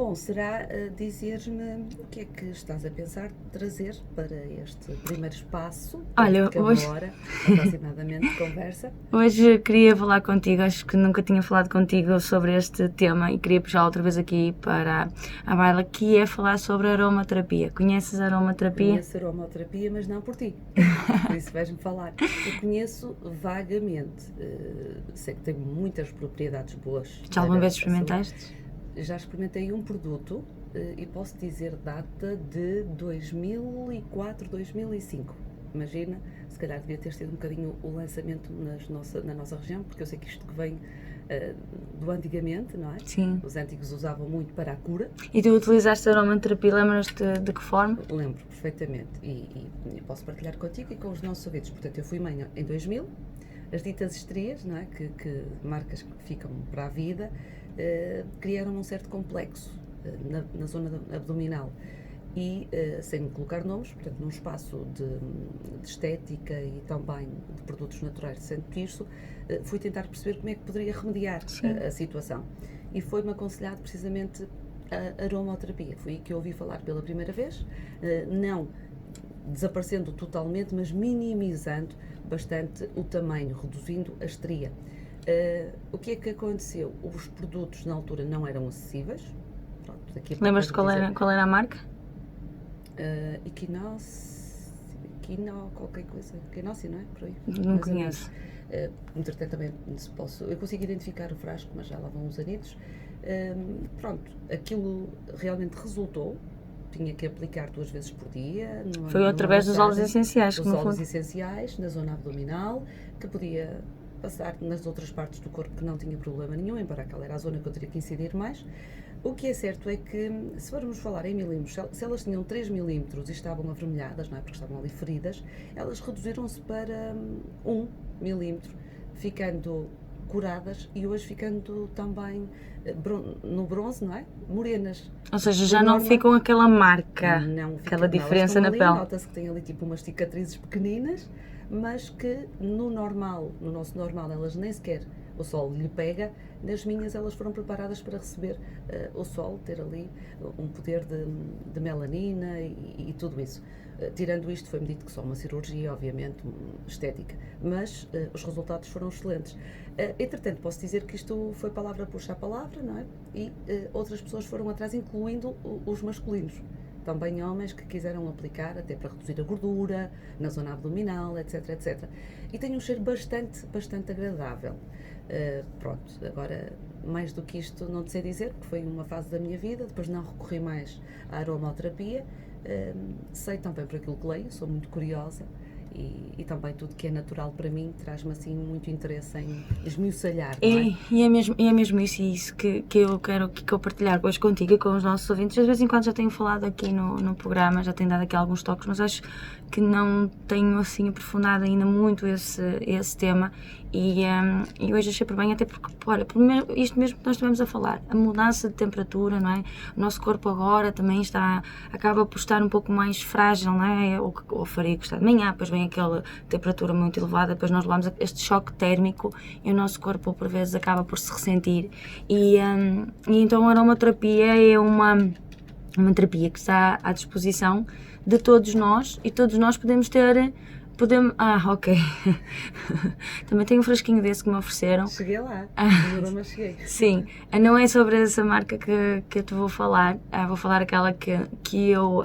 Bom, será dizer-me o que é que estás a pensar trazer para este primeiro espaço, Olha, que é uma hora aproximadamente de conversa. Hoje queria falar contigo, acho que nunca tinha falado contigo sobre este tema e queria puxar outra vez aqui para a baila, que é falar sobre aromaterapia. Conheces a aromaterapia? Conheço aromaterapia, mas não por ti. Por isso vais-me falar. Eu conheço vagamente. Sei que tem muitas propriedades boas. Já alguma vez para a saúde. experimentaste? Já experimentei um produto e posso dizer data de 2004, 2005. Imagina, se calhar devia ter sido um bocadinho o lançamento na nossa região, porque eu sei que isto que vem do antigamente, não é? Sim. Os antigos usavam muito para a cura. E tu utilizaste a aromaterapia, lembras-te de que forma? Lembro perfeitamente e posso partilhar contigo e com os nossos ouvintes. Portanto, eu fui mãe em 2000, as ditas estrias, não é? Que marcas que ficam para a vida, criaram um certo complexo na zona abdominal e, sem colocar nomes, portanto, num espaço de estética e também de produtos naturais de Santo Tirso, fui tentar perceber como é que poderia remediar a situação. E foi-me aconselhado precisamente a aromaterapia. Foi aí que eu ouvi falar pela primeira vez, não desaparecendo totalmente, mas minimizando bastante o tamanho, reduzindo a estria. O que é que aconteceu? Os produtos na altura não eram acessíveis. Lembras-te qual era a marca? Qualquer coisa. Equinócio, não é? Por aí. Não conheço. Entretanto, também eu consigo identificar o frasco, mas já lá vão uns anitos. Pronto, aquilo realmente resultou. Tinha que aplicar 2 vezes por dia. Foi através dos óleos essenciais. Dos óleos essenciais, na zona abdominal, que podia passar nas outras partes do corpo que não tinha problema nenhum, embora aquela era a zona que eu teria que incidir mais. O que é certo é que, se formos falar em milímetros, se elas tinham 3 milímetros e estavam avermelhadas, não é, porque estavam ali feridas, elas reduziram-se para 1 milímetro, ficando curadas e hoje ficando também no bronze, não é? Morenas. Ou seja, já não ficam aquela marca, aquela diferença na pele. Nota-se que tem ali tipo umas cicatrizes pequeninas, mas que no nosso normal, elas nem sequer o sol lhe pega. Nas minhas, elas foram preparadas para receber o sol, ter ali um poder de melanina e tudo isso. Tirando isto, foi-me dito que só uma cirurgia, obviamente, estética, mas os resultados foram excelentes. Entretanto, posso dizer que isto foi palavra puxa a palavra, não é? E outras pessoas foram atrás, incluindo os masculinos. Também homens que quiseram aplicar até para reduzir a gordura, na zona abdominal, etc, etc. E tem um cheiro bastante agradável. Pronto, agora mais do que isto não te sei dizer, porque foi uma fase da minha vida, depois não recorri mais à aromaterapia. Sei também por aquilo que leio, sou muito curiosa e também tudo que é natural para mim traz-me assim muito interesse em esmiuçalhar, não é? E é mesmo isso que eu quero que eu partilhar hoje contigo e com os nossos ouvintes. De vez em quando já tenho falado aqui no programa, já tenho dado aqui alguns toques, mas acho que não tenho assim aprofundado ainda muito esse tema e hoje achei por bem, até porque, olha, isto mesmo que nós estivemos a falar, a mudança de temperatura, não é? O nosso corpo agora também acaba por estar um pouco mais frágil, não é? Ou faria gostar de manhã, depois vem aquela temperatura muito elevada, depois nós levamos este choque térmico e o nosso corpo por vezes acaba por se ressentir e então a aromaterapia é uma terapia que está à disposição de todos nós e todos nós podemos ter. Ok. Também tenho um frasquinho desse que me ofereceram. Cheguei lá, mas cheguei. Sim, não é sobre essa marca que eu te vou falar, vou falar aquela que eu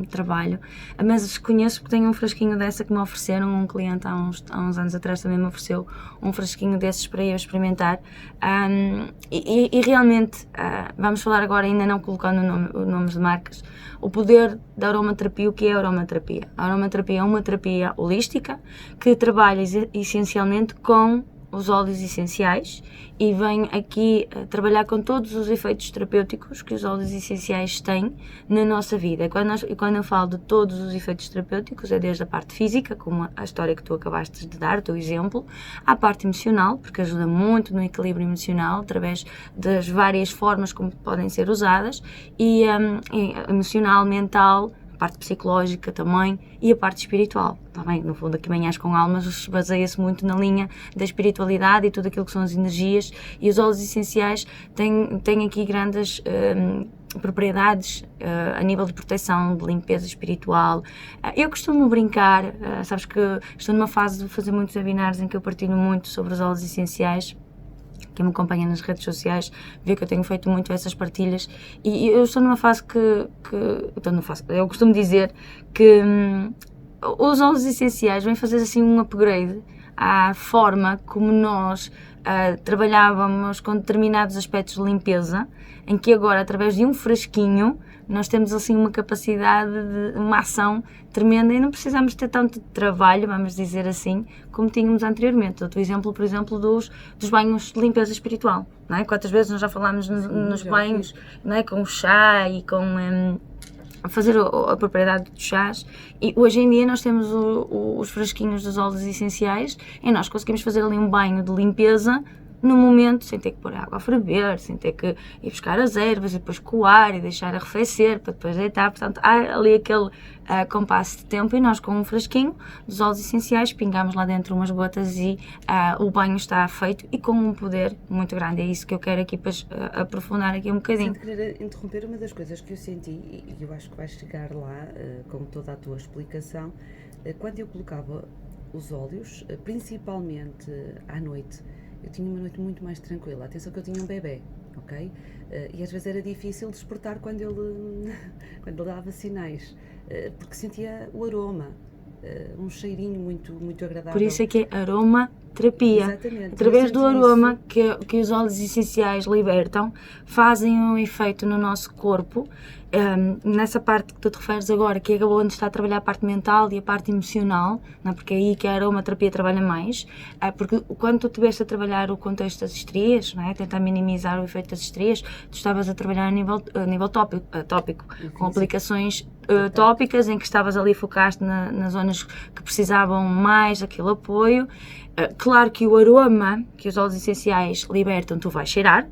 trabalho, mas conheço porque tenho um frasquinho dessa que me ofereceram, um cliente há uns anos atrás também me ofereceu um frasquinho desses para eu experimentar e realmente, vamos falar agora ainda não colocando nomes de marcas, o poder da aromaterapia. O que é a aromaterapia? A aromaterapia é uma terapia holística que trabalha essencialmente com os óleos essenciais e vem aqui trabalhar com todos os efeitos terapêuticos que os óleos essenciais têm na nossa vida. E quando eu falo de todos os efeitos terapêuticos, é desde a parte física, como a história que tu acabaste de dar, o teu exemplo, à parte emocional, porque ajuda muito no equilíbrio emocional, através das várias formas como podem ser usadas, e emocional, mental, parte psicológica também e a parte espiritual, também, no fundo aqui Manhãs com Almas baseia-se muito na linha da espiritualidade e tudo aquilo que são as energias, e os óleos essenciais têm aqui grandes propriedades a nível de proteção, de limpeza espiritual. Eu costumo brincar, sabes que estou numa fase de fazer muitos webinars em que eu partilho muito sobre os óleos essenciais. Quem me acompanha nas redes sociais vê que eu tenho feito muito essas partilhas e eu estou numa fase eu costumo dizer que os óleos essenciais vêm fazer assim um upgrade à forma como nós trabalhávamos com determinados aspectos de limpeza, em que agora, através de um frasquinho, nós temos assim uma capacidade de uma ação tremenda e não precisamos ter tanto trabalho, vamos dizer assim, como tínhamos anteriormente. Dou-te o exemplo, por exemplo, dos banhos de limpeza espiritual, não é? Quantas vezes nós já falámos nos banhos, não é? Com o chá e com fazer a propriedade dos chás, e hoje em dia nós temos os frasquinhos dos óleos essenciais e nós conseguimos fazer ali um banho de limpeza no momento, sem ter que pôr água a ferver, sem ter que ir buscar as ervas e depois coar e deixar arrefecer para depois deitar. Portanto, há ali aquele compasso de tempo e nós com um frasquinho dos óleos essenciais pingamos lá dentro umas gotas e o banho está feito e com um poder muito grande. É isso que eu quero aqui para aprofundar aqui um bocadinho. Sem querer interromper, uma das coisas que eu senti, e eu acho que vais chegar lá com toda a tua explicação, quando eu colocava os óleos, principalmente à noite, eu tinha uma noite muito mais tranquila. Atenção que eu tinha um bebê, ok? E às vezes era difícil despertar quando ele dava sinais, porque sentia o aroma, um cheirinho muito agradável. Por isso é que é aromaterapia. Exatamente. Através do aroma que os óleos essenciais libertam, fazem um efeito no nosso corpo. Nessa parte que tu te referes agora, que é onde está a trabalhar a parte mental e a parte emocional, não é? Porque é aí que a aromaterapia trabalha mais, porque quando tu estiveste a trabalhar o contexto das estrias, não é? Tentar minimizar o efeito das estrias, tu estavas a trabalhar a nível tópico, com aplicações tópicas em que estavas ali, focaste nas zonas que precisavam mais daquele apoio. Claro que o aroma que os óleos essenciais libertam, tu vais cheirar,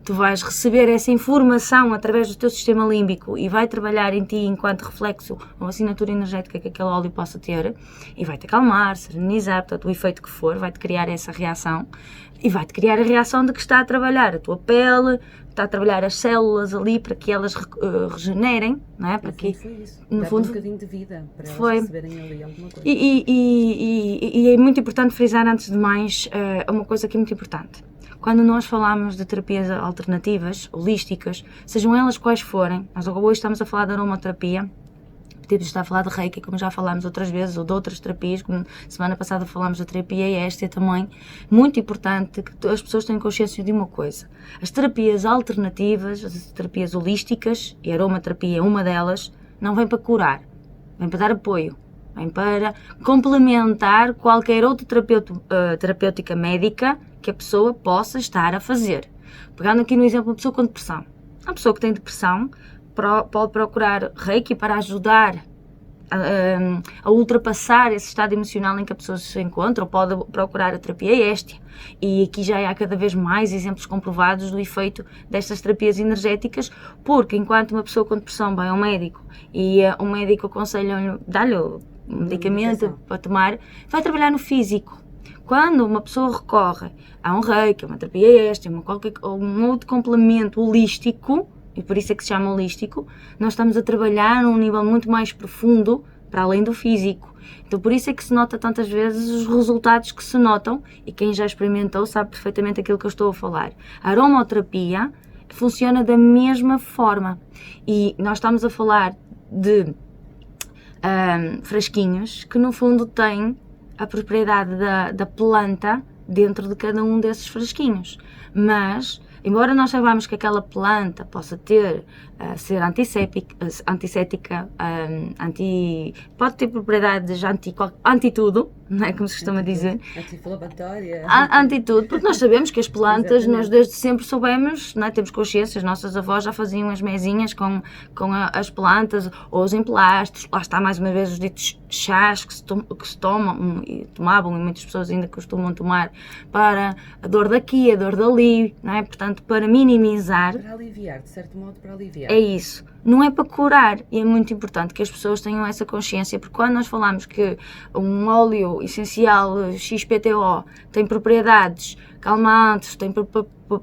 tu vais receber essa informação através do teu sistema límbico e vai trabalhar em ti enquanto reflexo ou assinatura energética que aquele óleo possa ter e vai-te acalmar, serenizar, portanto o efeito que for, vai-te criar essa reação e vai-te criar a reação de que está a trabalhar a tua pele, está a trabalhar as células ali para que elas regenerem, não é? Para que, foi isso. No fundo, um bocadinho de vida para elas receberem ali alguma coisa. E é muito importante frisar antes de mais uma coisa que é muito importante. Quando nós falamos de terapias alternativas, holísticas, sejam elas quais forem, nós hoje estamos a falar de aromaterapia, podemos estar a falar de Reiki, como já falámos outras vezes, ou de outras terapias, como semana passada falámos da terapia EST também. Muito importante que as pessoas tenham consciência de uma coisa: as terapias alternativas, as terapias holísticas, e a aromaterapia é uma delas, não vem para curar, vem para dar apoio. Vem para complementar qualquer outra terapêutica médica que a pessoa possa estar a fazer. Pegando aqui no exemplo de uma pessoa com depressão. A pessoa que tem depressão pode procurar Reiki para ajudar a ultrapassar esse estado emocional em que a pessoa se encontra, ou pode procurar a terapia EST. E aqui já há cada vez mais exemplos comprovados do efeito destas terapias energéticas, porque enquanto uma pessoa com depressão vai ao médico e o médico aconselha-lhe, dá-lhe o medicamento para tomar, vai trabalhar no físico. Quando uma pessoa recorre a um Reiki, a uma terapia EST, ou um outro complemento holístico, e por isso é que se chama holístico, nós estamos a trabalhar num nível muito mais profundo, para além do físico. Então por isso é que se nota tantas vezes os resultados que se notam, e quem já experimentou sabe perfeitamente aquilo que eu estou a falar. A aromaterapia funciona da mesma forma, e nós estamos a falar de frasquinhos que no fundo têm a propriedade da planta dentro de cada um desses frasquinhos, mas embora nós saibamos que aquela planta possa ser antisséptica, pode ter propriedades anti tudo, não é como se costuma dizer? Anti-inflamatória. Anti-tudo, porque nós sabemos que as plantas, nós desde sempre soubemos, não é? Temos consciência, as nossas avós já faziam as mesinhas com as plantas, ou os emplastos, lá está mais uma vez os ditos chás que se tomam e tomavam, e muitas pessoas ainda costumam tomar para a dor daqui, a dor dali, não é? Portanto, para minimizar. Para aliviar, de certo modo, para aliviar. É isso. não é para curar, e é muito importante que as pessoas tenham essa consciência, porque quando nós falamos que um óleo essencial XPTO tem propriedades calmantes, tem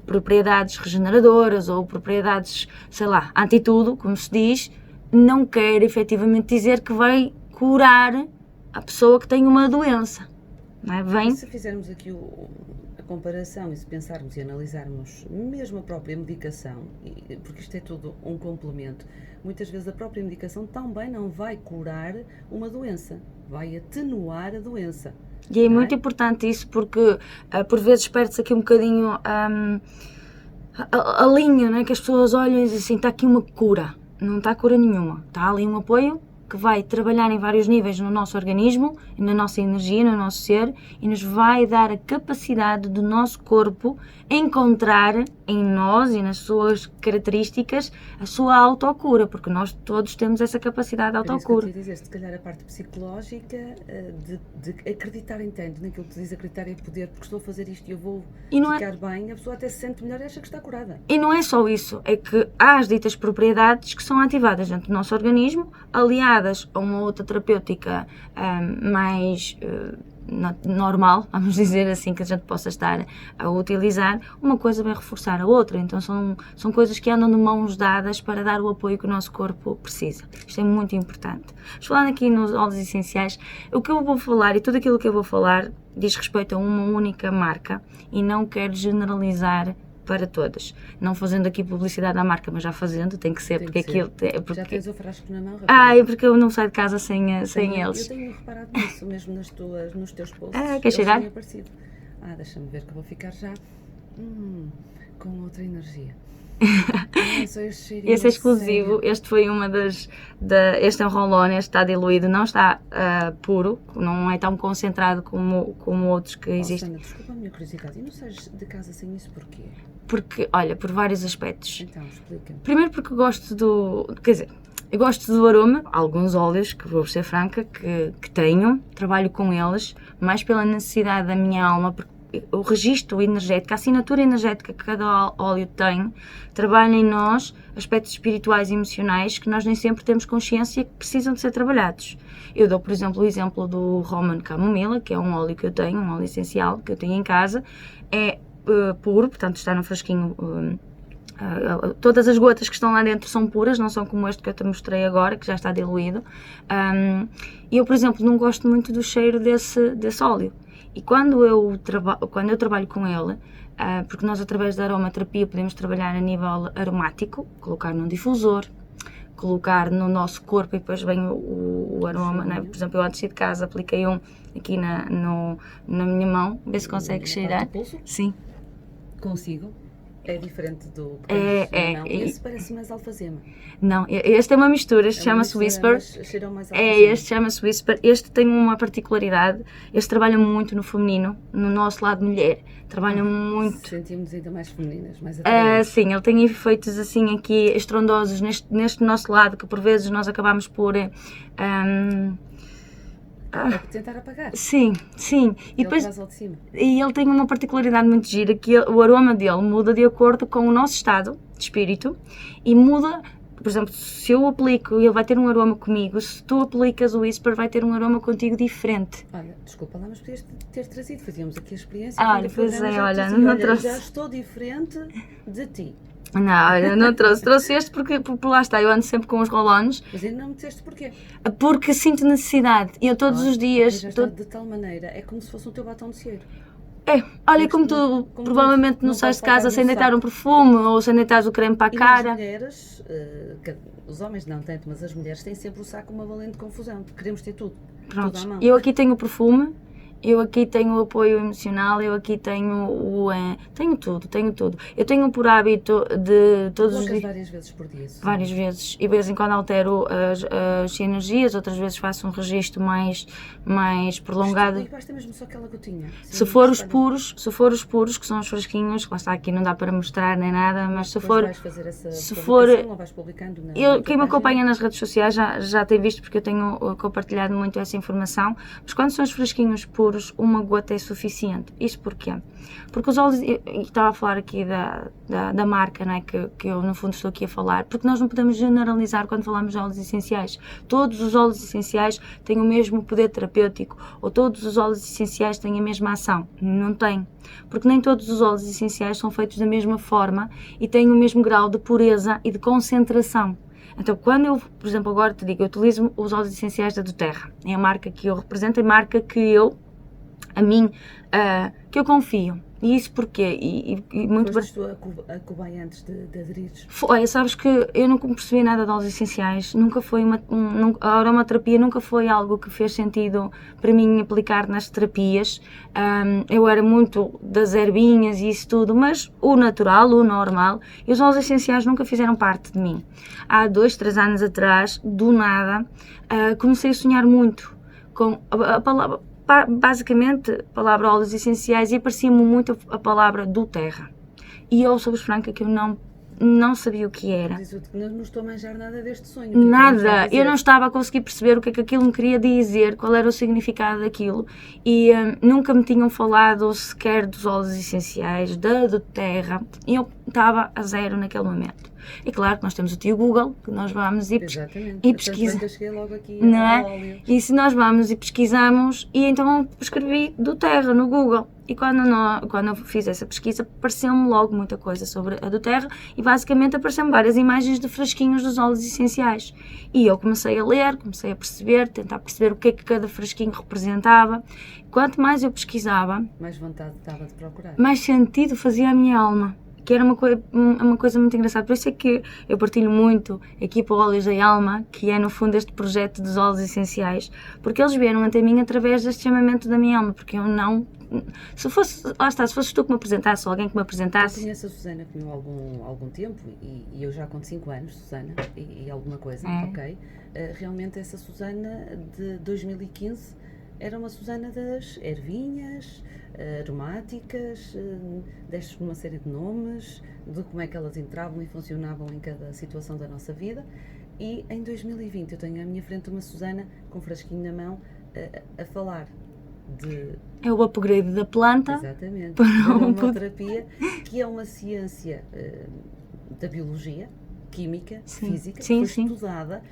propriedades regeneradoras ou propriedades, sei lá, anti-tudo, como se diz, não quer efetivamente dizer que vai curar a pessoa que tem uma doença. Não é? E se fizermos aqui a comparação e se pensarmos e analisarmos mesmo a própria medicação, porque isto é tudo um complemento, muitas vezes a própria medicação também não vai curar uma doença, vai atenuar a doença. E é muito importante isso, porque por vezes perde-se aqui um bocadinho a linha, não é? Que as pessoas olham e dizem assim, está aqui uma cura. Não está cura nenhuma, está ali um apoio que vai trabalhar em vários níveis no nosso organismo, na nossa energia, no nosso ser, e nos vai dar a capacidade do nosso corpo encontrar em nós e nas suas características a sua autocura, porque nós todos temos essa capacidade de autocura. É isso que eu te ia dizer, se calhar a parte psicológica de acreditar em tanto, naquilo que tu dizes, acreditar em poder, porque estou a fazer isto e eu vou ficar bem, a pessoa até se sente melhor e acha que está curada. E não é só isso, é que há as ditas propriedades que são ativadas dentro do nosso organismo, aliadas a uma outra terapêutica mais normal, vamos dizer assim, que a gente possa estar a utilizar, uma coisa vai reforçar a outra, então são coisas que andam de mãos dadas para dar o apoio que o nosso corpo precisa. Isto é muito importante. Mas falando aqui nos óleos essenciais, o que eu vou falar e tudo aquilo que eu vou falar diz respeito a uma única marca e não quero generalizar para todas. Não fazendo aqui publicidade à marca, mas já fazendo, tem que ser, porque aquilo... Porque... Já tens o frasco na mão? É porque eu não saio de casa sem eles. Eu tenho reparado nisso, mesmo nos teus posts. Quer cheirar? Aparecido. Deixa-me ver que eu vou ficar já com outra energia. Esse é exclusivo, sério. Este foi uma este é um roll-on, este está diluído, não está puro, não é tão concentrado como outros que existem. Sana, desculpa a minha curiosidade, e não sais de casa sem isso porquê? Porque, olha, por vários aspectos. Então, explica-me. Primeiro porque gosto eu gosto do aroma, alguns óleos, que vou ser franca, que tenho, trabalho com eles, mais pela necessidade da minha alma, porque o registro energético, a assinatura energética que cada óleo tem, trabalha em nós aspectos espirituais e emocionais que nós nem sempre temos consciência que precisam de ser trabalhados. Eu dou, por exemplo, o exemplo do Roman Camomila, que é um óleo que eu tenho, um óleo essencial que eu tenho em casa, é puro, portanto está no frasquinho, todas as gotas que estão lá dentro são puras, não são como este que eu te mostrei agora, que já está diluído. E eu, por exemplo, não gosto muito do cheiro desse óleo. E quando eu trabalho com ele, porque nós através da aromaterapia podemos trabalhar a nível aromático, colocar num difusor, colocar no nosso corpo e depois vem o aroma, né? Por exemplo, eu antes de ir de casa apliquei um aqui na minha mão, vê se consegue cheirar. Sim. Consigo. É diferente do que tens na mão. Esse parece mais alfazema. Não, este é uma mistura, este chama-se Whisper. Este chama-se Whisper. Este tem uma particularidade, este trabalha muito no feminino, no nosso lado mulher. Trabalha muito. Sentimos ainda mais femininas, mais atraentes. Sim, ele tem efeitos assim aqui estrondosos neste nosso lado, que por vezes nós acabamos por... tentar apagar. Sim. E depois, traz ao de cima. E ele tem uma particularidade muito gira, que o aroma dele muda de acordo com o nosso estado de espírito e muda, por exemplo, se eu aplico e ele vai ter um aroma comigo, se tu aplicas o Whisper vai ter um aroma contigo diferente. Olha, desculpa lá, mas podias ter trazido, fazíamos aqui a experiência. Pois é, olha, não trouxe. Já estou diferente de ti. Não, eu não trouxe este porque lá está, eu ando sempre com os roll-ons. Mas ainda não me disseste porquê? Porque sinto necessidade, eu todos os dias... Já está de tal maneira, é como se fosse o teu batom de cieiro. Olha, como tu provavelmente não sais de casa sem deitar um perfume ou sem deitar o creme para a cara. As mulheres, os homens não tanto, mas as mulheres têm sempre o saco uma valente confusão, queremos ter tudo. Pronto, tudo à mão. Eu aqui tenho o perfume, eu aqui tenho o apoio emocional, eu aqui tenho tenho tudo. Eu tenho por hábito de todos os dias... várias vezes por dia? Várias vezes. E de vez em quando altero as energias, outras vezes faço um registro mais prolongado. E basta mesmo só aquela gotinha. Se for os puros, que são os fresquinhos, lá está, aqui não dá para mostrar nem nada, mas se for... Vais fazer essa publicação ou vais publicando quem me acompanha nas redes sociais já tem visto, porque eu tenho compartilhado muito essa informação, mas quando são os fresquinhos puros, seguros, uma gota é suficiente. Isto porquê? Porque os óleos, e estava a falar aqui da marca, não é? que eu no fundo estou aqui a falar, porque nós não podemos generalizar quando falamos de óleos essenciais. Todos os óleos essenciais têm o mesmo poder terapêutico, ou todos os óleos essenciais têm a mesma ação. Não tem, porque nem todos os óleos essenciais são feitos da mesma forma e têm o mesmo grau de pureza e de concentração. Então, quando eu, por exemplo, agora te digo, eu utilizo os óleos essenciais da doTERRA, é a marca que eu represento, é a marca que eu confio. E isso porquê? E muito Foste tu a cobaia antes de aderires? Olha, sabes que eu nunca percebi nada de óleos essenciais, nunca foi a aromaterapia nunca foi algo que fez sentido para mim aplicar nas terapias. Eu era muito das ervinhas e isso tudo, mas o natural, o normal, e os óleos essenciais nunca fizeram parte de mim. Há 2, 3 anos atrás, do nada, comecei a sonhar muito com a palavra. Basicamente, a palavra óleos essenciais, e aparecia-me muito a palavra doTERRA. E eu, sou franca, que eu não sabia o que era. Mas eu não estou a manjar nada deste sonho. Nada, eu não estava a conseguir perceber o que é que aquilo me queria dizer, qual era o significado daquilo, e nunca me tinham falado sequer dos óleos essenciais, da doTERRA, e eu estava a zero naquele momento. E claro que nós temos o tio Google, que nós vamos e pesquisamos. Não é? E se nós vamos e pesquisamos, e então escrevi doTERRA no Google. E quando eu fiz essa pesquisa, apareceu-me logo muita coisa sobre a doTERRA e basicamente apareceram várias imagens de frasquinhos dos óleos essenciais. E eu comecei a ler, comecei a perceber, tentar perceber o que é que cada frasquinho representava. Quanto mais eu pesquisava, mais vontade estava de procurar. Mais sentido fazia a minha alma. Que era uma coisa muito engraçada. Por isso é que eu partilho muito aqui para o Óleos da Alma, que é no fundo este projeto dos óleos essenciais, porque eles vieram até mim através deste chamamento da minha alma, porque eu não... Se fosses tu que me apresentasse, ou alguém que me apresentasse... Eu conheço a Susana comigo há algum tempo, e eu já com 5 anos, Susana, e alguma coisa, ok? Realmente essa Susana de 2015 era uma Susana das ervinhas, aromáticas, deste uma série de nomes, de como é que elas entravam e funcionavam em cada situação da nossa vida. E em 2020 eu tenho à minha frente uma Susana com um frasquinho na mão a falar de... É o upgrade da planta. Exatamente. Para a aromaterapia, que é uma ciência da biologia, química, física, que foi estudada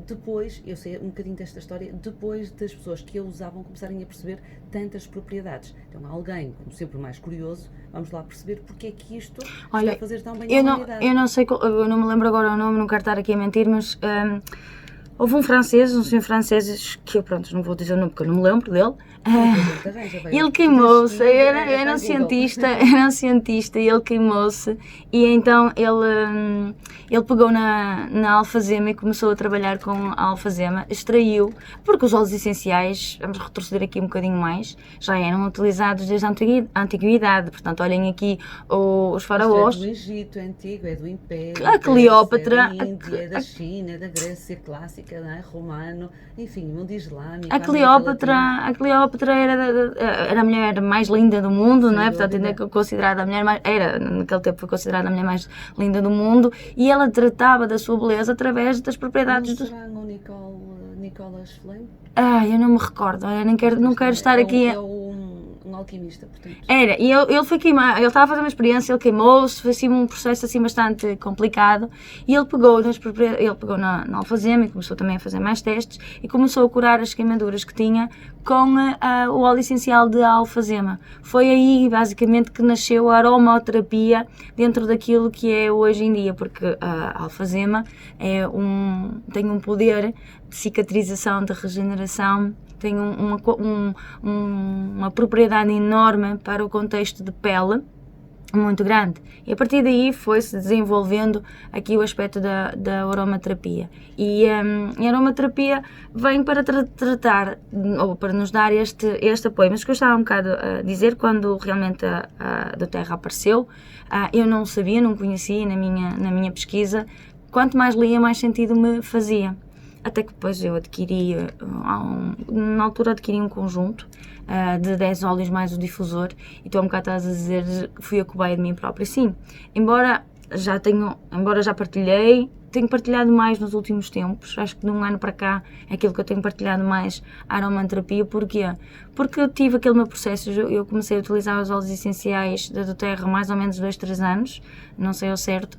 depois, eu sei um bocadinho desta história, depois das pessoas que a usavam começarem a perceber tantas propriedades. Então alguém, como sempre mais curioso, vamos lá perceber porque é que isto está a fazer tão bem à humanidade. Eu não sei, eu não me lembro agora o nome, não quero estar aqui a mentir, mas houve um senhor francês, que eu pronto, não vou dizer o nome porque eu não me lembro dele. Ele queimou-se, era um cientista e ele queimou-se, e então ele pegou na alfazema e começou a trabalhar com a alfazema, extraiu, porque os óleos essenciais, vamos retroceder aqui um bocadinho mais, já eram utilizados desde a antiguidade, portanto olhem aqui os faraós. É do Egito antigo, é do Império, a Cleópatra, é da Índia, é da China, é da Grécia clássica, não é? Romano, enfim, mundo islâmico. A Cleópatra era a mulher mais linda do mundo, não é? Portanto, ainda é considerada a mulher naquele tempo foi considerada a mulher mais linda do mundo, e ela tratava da sua beleza através das propriedades do... Será o Nicolas Flamel? Eu não me recordo, não quero estar aqui... Um alquimista, portanto. Era, e ele foi queimar, ele estava a fazer uma experiência, ele queimou-se, foi assim um processo assim bastante complicado, e ele pegou na alfazema e começou também a fazer mais testes, e começou a curar as queimaduras que tinha com o óleo essencial de alfazema. Foi aí, basicamente, que nasceu a aromaterapia dentro daquilo que é hoje em dia, porque a alfazema tem um poder de cicatrização, de regeneração, tem uma propriedade enorme para o contexto de pele, muito grande. E a partir daí foi-se desenvolvendo aqui o aspecto da aromaterapia. E a aromaterapia vem para tratar, ou para nos dar este apoio. Mas o que eu estava um bocado a dizer, quando realmente a doTERRA apareceu, eu não sabia, não conhecia na minha pesquisa. Quanto mais lia, mais sentido me fazia. Até que depois eu adquiri, na altura adquiri um conjunto de 10 óleos mais o difusor, e estou um bocado a dizer que fui a cobaia de mim própria. Sim, embora já tenho, embora já partilhei, tenho partilhado mais nos últimos tempos, acho que de um ano para cá é aquilo que eu tenho partilhado mais, a aromaterapia. Porquê? Porque eu tive aquele meu processo, eu comecei a utilizar os óleos essenciais da doTERRA mais ou menos 2-3 anos, não sei ao certo,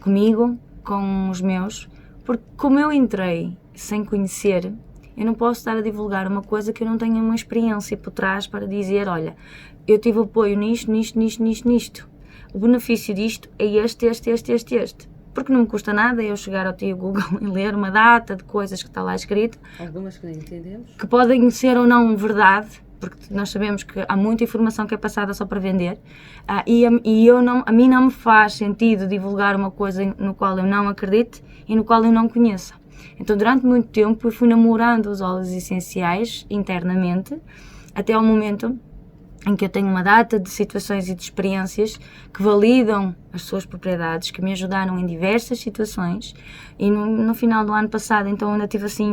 comigo, com os meus, porque como eu entrei sem conhecer, eu não posso estar a divulgar uma coisa que eu não tenha uma experiência por trás para dizer, olha, eu tive apoio nisto. O benefício disto é este. Porque não me custa nada eu chegar ao tio Google e ler uma data de coisas que está lá escrito. Algumas que nem entendemos. Que podem ser ou não verdade, porque nós sabemos que há muita informação que é passada só para vender. A mim não me faz sentido divulgar uma coisa no qual eu não acredite e no qual eu não conheça. Então, durante muito tempo, eu fui namorando os óleos essenciais internamente, até ao momento em que eu tenho uma data de situações e de experiências que validam as suas propriedades, que me ajudaram em diversas situações, e no final do ano passado, então, ainda tive assim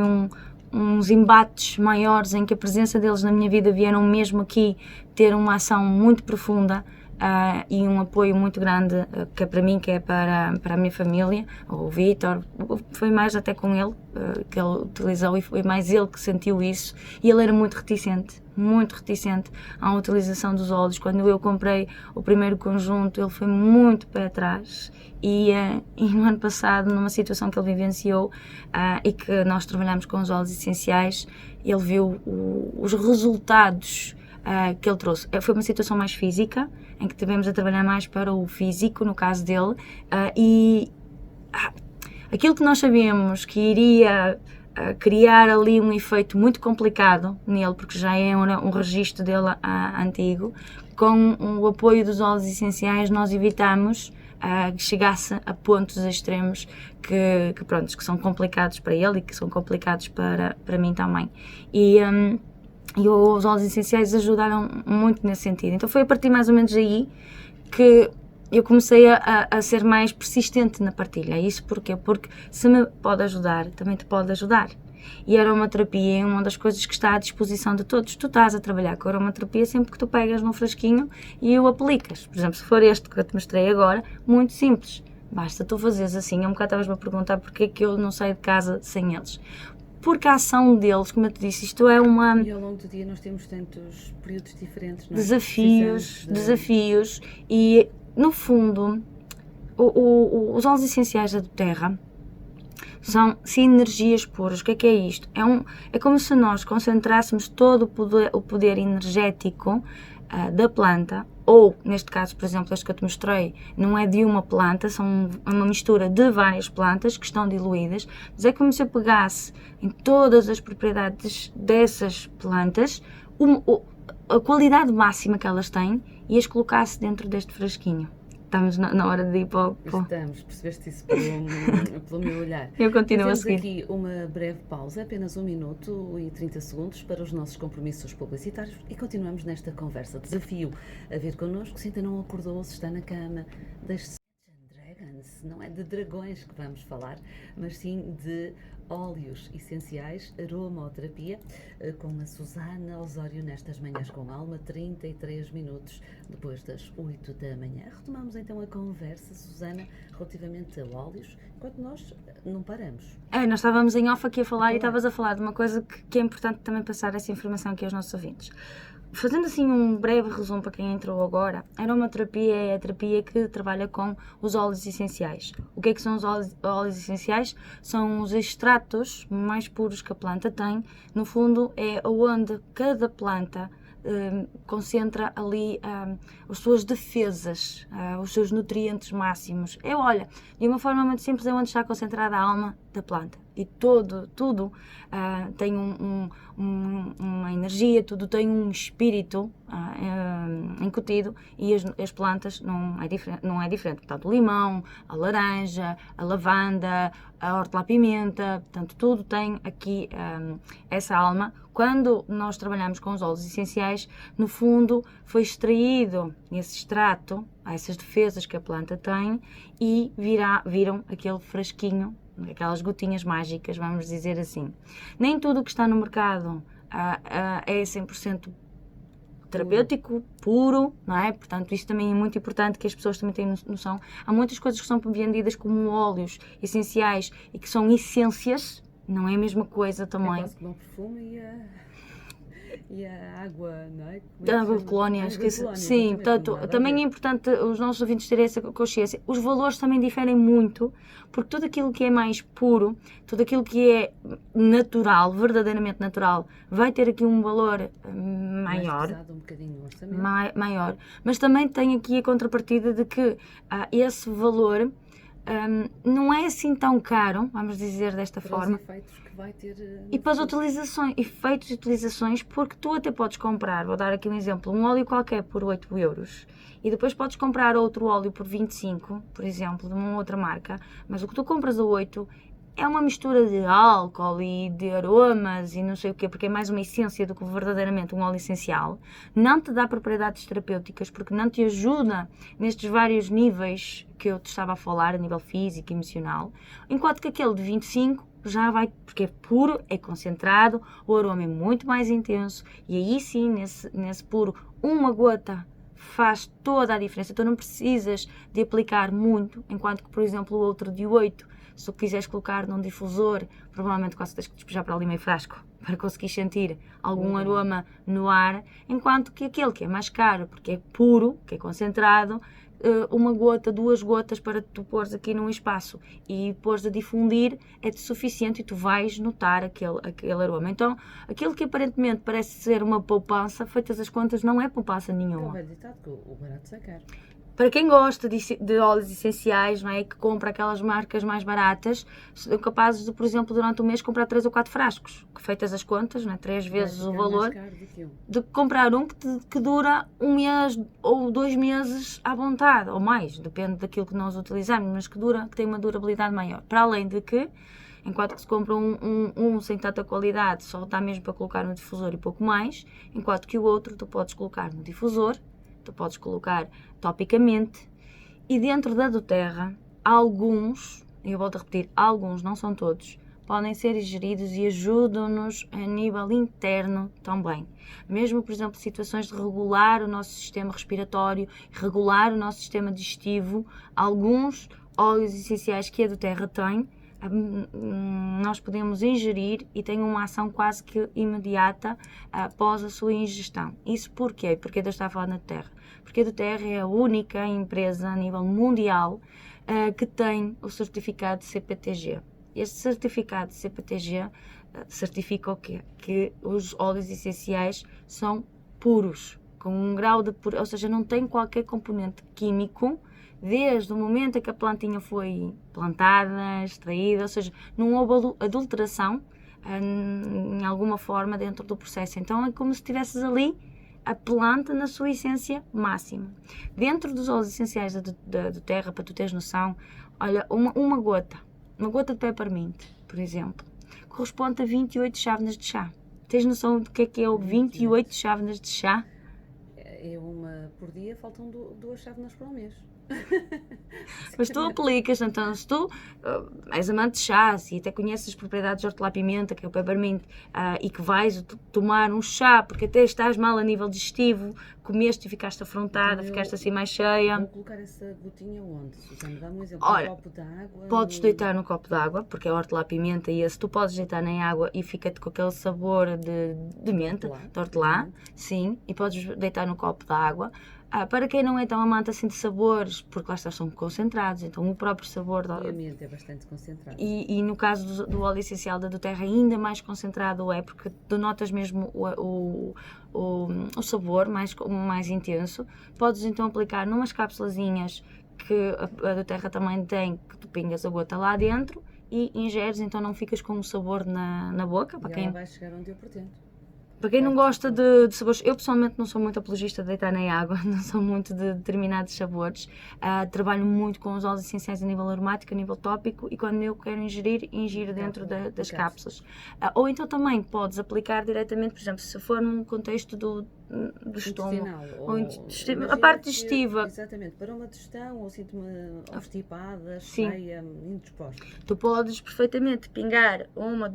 uns embates maiores em que a presença deles na minha vida vieram mesmo aqui ter uma ação muito profunda, e um apoio muito grande, que é para mim, que é para a minha família. O Vítor, foi mais até com ele que ele utilizou, e foi mais ele que sentiu isso, e ele era muito reticente à utilização dos óleos. Quando eu comprei o primeiro conjunto, ele foi muito pé atrás, e no ano passado, numa situação que ele vivenciou, e que nós trabalhamos com os óleos essenciais, ele viu os resultados que ele trouxe. Foi uma situação mais física, em que tivemos a trabalhar mais para o físico, no caso dele, e aquilo que nós sabíamos que iria criar ali um efeito muito complicado nele, porque já é um registro dele antigo, com o apoio dos óleos essenciais nós evitamos que chegasse a pontos extremos que são complicados para ele e que são complicados para mim também. E os óleos essenciais ajudaram muito nesse sentido. Então foi a partir mais ou menos aí que eu comecei a ser mais persistente na partilha. Isso porquê? Porque se me pode ajudar, também te pode ajudar. E a aromaterapia é uma das coisas que está à disposição de todos. Tu estás a trabalhar com a aromaterapia sempre que tu pegas num frasquinho e o aplicas. Por exemplo, se for este que eu te mostrei agora, muito simples. Basta tu fazeres assim. Há um bocado estavas-me a perguntar porque é que eu não saio de casa sem eles. Porque a ação deles, como eu te disse, isto é uma... E ao longo do dia nós temos tantos períodos diferentes, não é? Desafios, e no fundo, os óleos essenciais da doTERRA são sinergias puras. O que é isto? É como se nós concentrássemos todo o poder energético da planta, ou neste caso, por exemplo, este que eu te mostrei, não é de uma planta, são uma mistura de várias plantas que estão diluídas, mas é como se eu pegasse em todas as propriedades dessas plantas, a qualidade máxima que elas têm, e as colocasse dentro deste frasquinho. Estamos na hora de ir para o... Estamos, percebeste isso pelo meu olhar. Eu continuo a seguir. Temos aqui uma breve pausa, apenas 1 minuto e 30 segundos para os nossos compromissos publicitários, e continuamos nesta conversa. Desafio a vir connosco, se ainda não acordou, se está na cama, deixe-se. Dragons, não é de dragões que vamos falar, mas sim de óleos essenciais, aromaterapia, com a Susana Osório nestas manhãs com alma, 33 minutos depois das 8 da manhã. Retomamos então a conversa, Susana, relativamente a óleos, enquanto nós não paramos. Nós estávamos em off aqui a falar e estavas a falar de uma coisa que é importante também passar essa informação aqui aos nossos ouvintes. Fazendo assim um breve resumo para quem entrou agora, a aromaterapia é a terapia que trabalha com os óleos essenciais. O que são os óleos essenciais? São os extratos mais puros que a planta tem. No fundo, é onde cada planta concentra ali as suas defesas, os seus nutrientes máximos. De uma forma muito simples, é onde está concentrada a alma da planta. E tudo tem uma energia, tudo tem um espírito incutido, e as plantas não é diferente. Portanto, o limão, a laranja, a lavanda, a hortelã-pimenta, portanto, tudo tem aqui essa alma. Quando nós trabalhamos com os óleos essenciais, no fundo, foi extraído esse extrato, essas defesas que a planta tem, e viram aquele frasquinho, aquelas gotinhas mágicas, vamos dizer assim. Nem tudo o que está no mercado é 100% terapêutico, puro, não é? Portanto, isso também é muito importante que as pessoas também tenham noção. Há muitas coisas que são vendidas como óleos essenciais e que são essências, não é a mesma coisa É também. quase como um perfume e a água, não é? Da água de colónia, sim, portanto, também é importante os nossos ouvintes terem essa consciência. Os valores também diferem muito, porque tudo aquilo que é mais puro, tudo aquilo que é natural, verdadeiramente natural, vai ter aqui um valor maior. Mais pesado, um bocadinho no orçamento. Maior. Mas também tem aqui a contrapartida de que esse valor não é assim tão caro, vamos dizer desta forma. Os efeitos que vai ter. E para as utilizações, efeitos de utilizações, porque tu até podes comprar, vou dar aqui um exemplo, um óleo qualquer por 8 euros e depois podes comprar outro óleo por 25, por exemplo, de uma outra marca, mas o que tu compras a 8 é uma mistura de álcool e de aromas e não sei o quê, porque é mais uma essência do que verdadeiramente um óleo essencial. Não te dá propriedades terapêuticas porque não te ajuda nestes vários níveis que eu te estava a falar, a nível físico e emocional, enquanto que aquele de 25 já vai, porque é puro, é concentrado, o aroma é muito mais intenso e aí sim, nesse puro, uma gota faz toda a diferença. Então não precisas de aplicar muito, enquanto que, por exemplo, o outro de 8, se tu quiseres colocar num difusor, provavelmente quase tens que despejar para ali meio frasco para conseguir sentir algum aroma no ar, enquanto que aquele que é mais caro, porque é puro, que é concentrado, uma gota, 2 gotas para tu pôres aqui num espaço e pôres a difundir é-te suficiente e tu vais notar aquele aroma. Então, aquilo que aparentemente parece ser uma poupança, feitas as contas, não é poupança nenhuma. É o velho ditado que o barato é caro. Para quem gosta de óleos essenciais, não é, que compra aquelas marcas mais baratas, são capazes de, por exemplo, durante o mês comprar 3 ou 4 frascos, que feitas as contas, não é, 3 vezes o valor, de comprar um que dura 1 mês ou 2 meses à vontade, ou mais, depende daquilo que nós utilizamos, mas que tem uma durabilidade maior. Para além de que, enquanto que se compra um sem tanta qualidade, só dá mesmo para colocar no difusor e pouco mais, enquanto que o outro tu podes colocar no difusor, tu podes colocar topicamente, e dentro da doTERRA, alguns, eu volto a repetir, alguns, não são todos, podem ser ingeridos e ajudam-nos a nível interno também. Mesmo, por exemplo, situações de regular o nosso sistema respiratório, regular o nosso sistema digestivo, alguns óleos essenciais que a doTERRA tem, nós podemos ingerir e tem uma ação quase que imediata após a sua ingestão. Isso porquê? Porque Deus está a falar na doTERRA. Porque a doTERRA é a única empresa a nível mundial que tem o certificado de CPTG. Este certificado de CPTG certifica o quê? Que os óleos essenciais são puros, com um grau de pureza, ou seja, não tem qualquer componente químico desde o momento em que a plantinha foi plantada, extraída, ou seja, não houve adulteração em alguma forma dentro do processo. Então é como se tivesses ali a planta na sua essência máxima. Dentro dos óleos essenciais da doTERRA, para tu teres noção, olha, uma gota de peppermint, por exemplo, corresponde a 28 chávenas de chá. Tens noção do que é o 28 chávenas de chá? É uma por dia, faltam 2 chávenas para o mês. Mas tu aplicas, então, se tu és amante de chás e até conheces as propriedades de hortelã-pimenta, que é o peppermint, e que vais tomar um chá porque até estás mal a nível digestivo, comeste e ficaste afrontada, então ficaste assim mais cheia. Vou colocar essa gotinha onde, Susana? Dá-me um exemplo. Olha, um copo de água? Podes deitar no copo de água, porque é hortelã-pimenta e esse tu podes deitar em água e fica-te com aquele sabor de menta, de hortelã, sim, e podes deitar no copo de água. Para quem não é tão amante assim de sabores, porque lá está, são concentrados, então o próprio sabor... E a menta é bastante concentrado. E no caso do óleo essencial da doTERRA ainda mais concentrado é, porque denotas mesmo o sabor mais intenso. Podes então aplicar numas cápsulazinhas que a doTERRA também tem, que tu pingas a gota lá dentro e ingeres, então não ficas com um sabor na boca. Para quem vai chegar onde eu pretendo. Para quem não gosta de sabores, eu pessoalmente não sou muito apologista de deitar na água, não sou muito de determinados sabores. Trabalho muito com os óleos essenciais a nível aromático, a nível tópico, e quando eu quero ingerir, ingiro dentro das cápsulas. Ou então também podes aplicar diretamente, por exemplo, se for num contexto do estômago. Intestinal. A parte Que, digestiva. exatamente, para uma digestão ou sinto-me obstipada, Sim. cheia, indisposta. Tu podes perfeitamente pingar uma,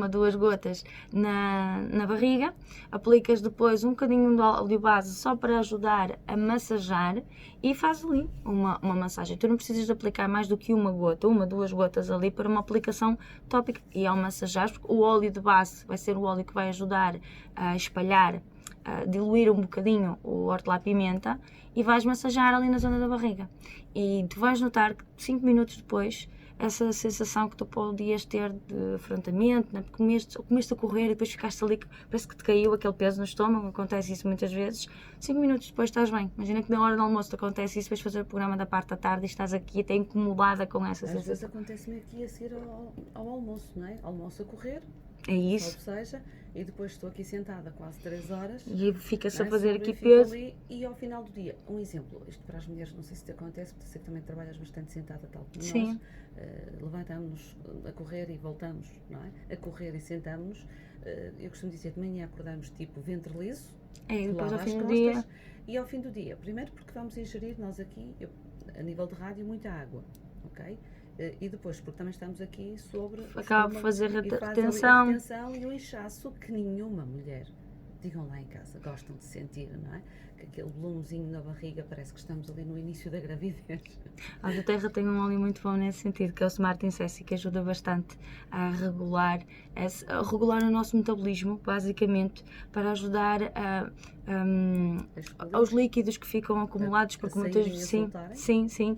duas gotas na barriga, aplicas depois um bocadinho de óleo base só para ajudar a massajar e faz ali uma massagem. Tu não precisas de aplicar mais do que uma gota, uma, duas gotas ali para uma aplicação tópica. E ao massajar, porque o óleo de base vai ser o óleo que vai ajudar a espalhar, a diluir um bocadinho o hortelã-pimenta e vais massajar ali na zona da barriga. E tu vais notar que 5 minutos depois, essa sensação que tu podias ter de afrontamento, né? Porque comeste a correr e depois ficaste ali, parece que te caiu aquele peso no estômago, acontece isso muitas vezes. 5 minutos depois estás bem. Imagina que na hora do almoço te acontece isso, vais fazer o programa da parte da tarde e estás aqui até incomodada com essa sensação. Às vezes acontece-me aqui a seguir ao almoço, não é? Almoço a correr, é isso. ou seja, e depois estou aqui sentada quase 3 horas. E fica-se a é? fazer Sobre aqui fico peso. Ali, e ao final do dia, um exemplo, isto para as mulheres, não sei se te acontece, porque sei que também trabalhas bastante sentada, tal como Sim. nós, levantamos-nos a correr e voltamos, não é? A correr e sentamos-nos. Eu costumo dizer, de manhã acordamos tipo ventre liso, E depois ao às fim do costas, dia. e ao fim do dia, primeiro porque vamos ingerir nós aqui, a nível de rádio, muita água, ok? E depois, porque também estamos aqui sobre... Acaba por fazer e faz ali a retenção. retenção e o inchaço que nenhuma mulher, digam lá em casa, gostam de sentir, não é? Que aquele volumezinho na barriga parece que estamos ali no início da gravidez. A do Terra tem um óleo muito bom nesse sentido, que é o Smart Incessi, que ajuda bastante a regular o nosso metabolismo, basicamente, para ajudar aos líquidos que ficam acumulados, porque muitas vezes sim,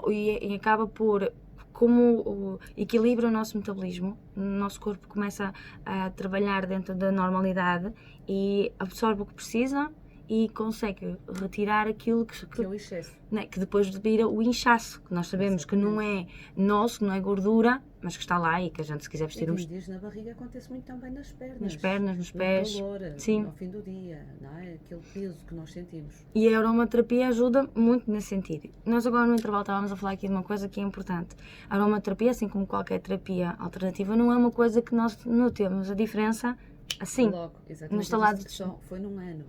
e acaba por, como equilibra o nosso metabolismo, o nosso corpo começa a trabalhar dentro da normalidade e absorve o que precisa e consegue retirar aquilo que é o excesso. Né, que depois vira o inchaço, que nós sabemos que não é nosso, que não é gordura, mas que está lá e que a gente, se quiser vestir uns dias na barriga acontece muito também nas pernas. Nas pernas, nos pés. No calor, sim. Ao fim do dia, não é? Aquele peso que nós sentimos. E a aromaterapia ajuda muito nesse sentido. Nós agora no intervalo estávamos a falar aqui de uma coisa que é importante. A aromaterapia, assim como qualquer terapia alternativa, não é uma coisa que nós notemos a diferença assim. Logo, exatamente. Foi num ano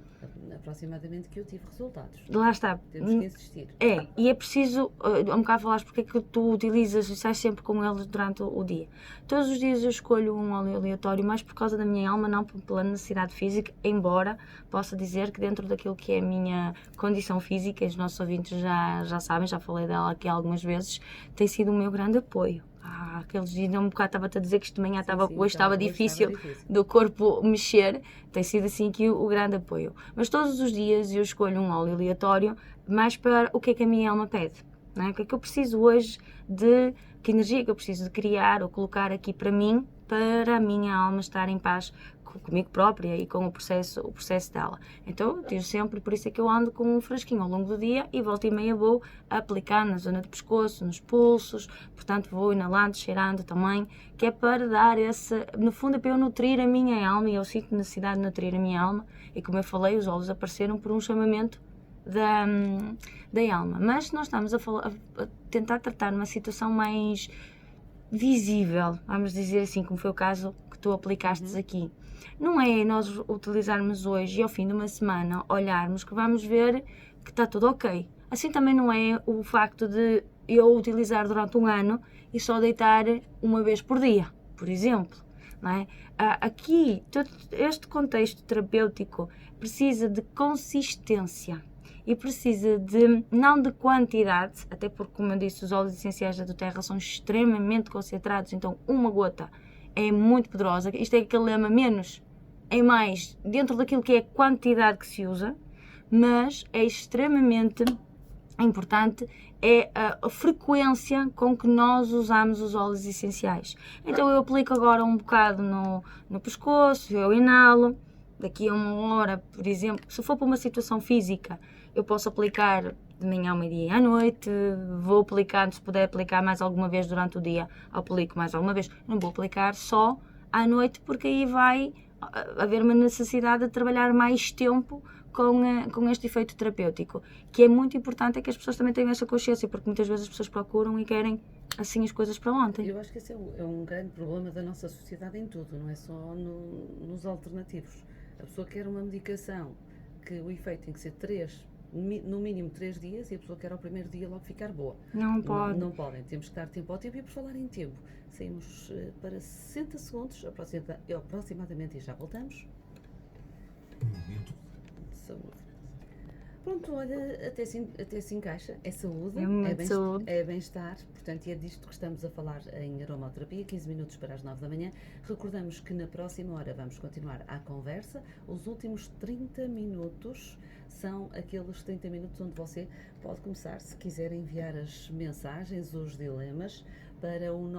aproximadamente que eu tive resultados. Lá está. Temos que insistir. E é preciso, um bocado falaste porque é que tu utilizas e sais sempre com eles durante o dia. Todos os dias eu escolho um óleo aleatório, mais por causa da minha alma, não pela necessidade física, embora possa dizer que dentro daquilo que é a minha condição física, os nossos ouvintes já sabem, já falei dela aqui algumas vezes, tem sido o meu grande apoio. Aqueles dias, um bocado estava-te a dizer que isto de manhã hoje estava difícil do corpo mexer, tem sido assim aqui o grande apoio. Mas todos os dias eu escolho um óleo aleatório, mais para o que é que a minha alma pede, não é? O que é que eu preciso hoje que energia que eu preciso de criar ou colocar aqui para mim, para a minha alma estar em paz comigo própria e com o processo dela. Então eu tiro sempre, por isso é que eu ando com um frasquinho ao longo do dia e volta e meia vou aplicar na zona do pescoço, nos pulsos, portanto vou inalando, cheirando também, que é para dar no fundo é para eu nutrir a minha alma e eu sinto necessidade de nutrir a minha alma e como eu falei, os óleos apareceram por um chamamento da alma, mas nós estamos a tentar tratar uma situação mais visível, vamos dizer assim, como foi o caso que tu aplicaste aqui. Não é nós utilizarmos hoje e ao fim de uma semana olharmos que vamos ver que está tudo ok. Assim também não é o facto de eu utilizar durante um ano e só deitar uma vez por dia, por exemplo. Não é? Aqui, todo este contexto terapêutico precisa de consistência e precisa não de quantidade, até porque, como eu disse, os óleos essenciais da do Terra são extremamente concentrados, então uma gota é muito poderosa. Isto é aquele lema, menos é mais, dentro daquilo que é a quantidade que se usa, mas é extremamente importante a frequência com que nós usamos os óleos essenciais. Então eu aplico agora um bocado no pescoço, eu inalo, daqui a 1 hora, por exemplo, se for para uma situação física, eu posso aplicar de manhã ao meio-dia e à noite, vou aplicando, se puder aplicar mais alguma vez durante o dia, aplico mais alguma vez, não vou aplicar só à noite, porque aí vai haver uma necessidade de trabalhar mais tempo com este efeito terapêutico, que é muito importante, é que as pessoas também tenham essa consciência, porque muitas vezes as pessoas procuram e querem assim as coisas para ontem. Eu acho que esse é um grande problema da nossa sociedade em tudo, não é só nos alternativos. A pessoa quer uma medicação que o efeito tem que ser no mínimo 3 dias, e a pessoa quer ao primeiro dia logo ficar boa. Não pode. Não podem, temos que dar tempo ao tempo. E por falar em tempo, saímos para 60 segundos aproximadamente e já voltamos. Momento de saúde. Pronto, olha, até se encaixa, é saúde, é bem-estar, portanto, e é disto que estamos a falar em aromaterapia, 15 minutos para as 9 da manhã. Recordamos que na próxima hora vamos continuar a conversa. Os últimos 30 minutos são aqueles 30 minutos onde você pode começar, se quiser, enviar as mensagens, os dilemas, para o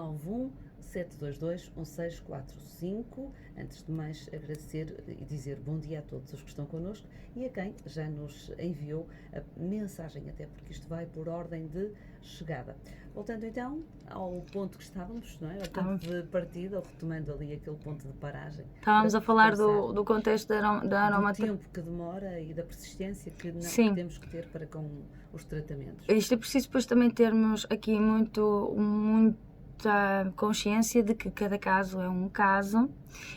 917221645. Antes de mais, agradecer e dizer bom dia a todos os que estão connosco e a quem já nos enviou a mensagem, até porque isto vai por ordem de chegada. Voltando então ao ponto que estávamos, não é? Ao ponto de partida, ou retomando ali aquele ponto de paragem. Estávamos a falar do contexto da aromaterapia. Do tempo que demora e da persistência que temos que ter para com os tratamentos. Isto é preciso depois também termos aqui muita consciência de que cada caso é um caso,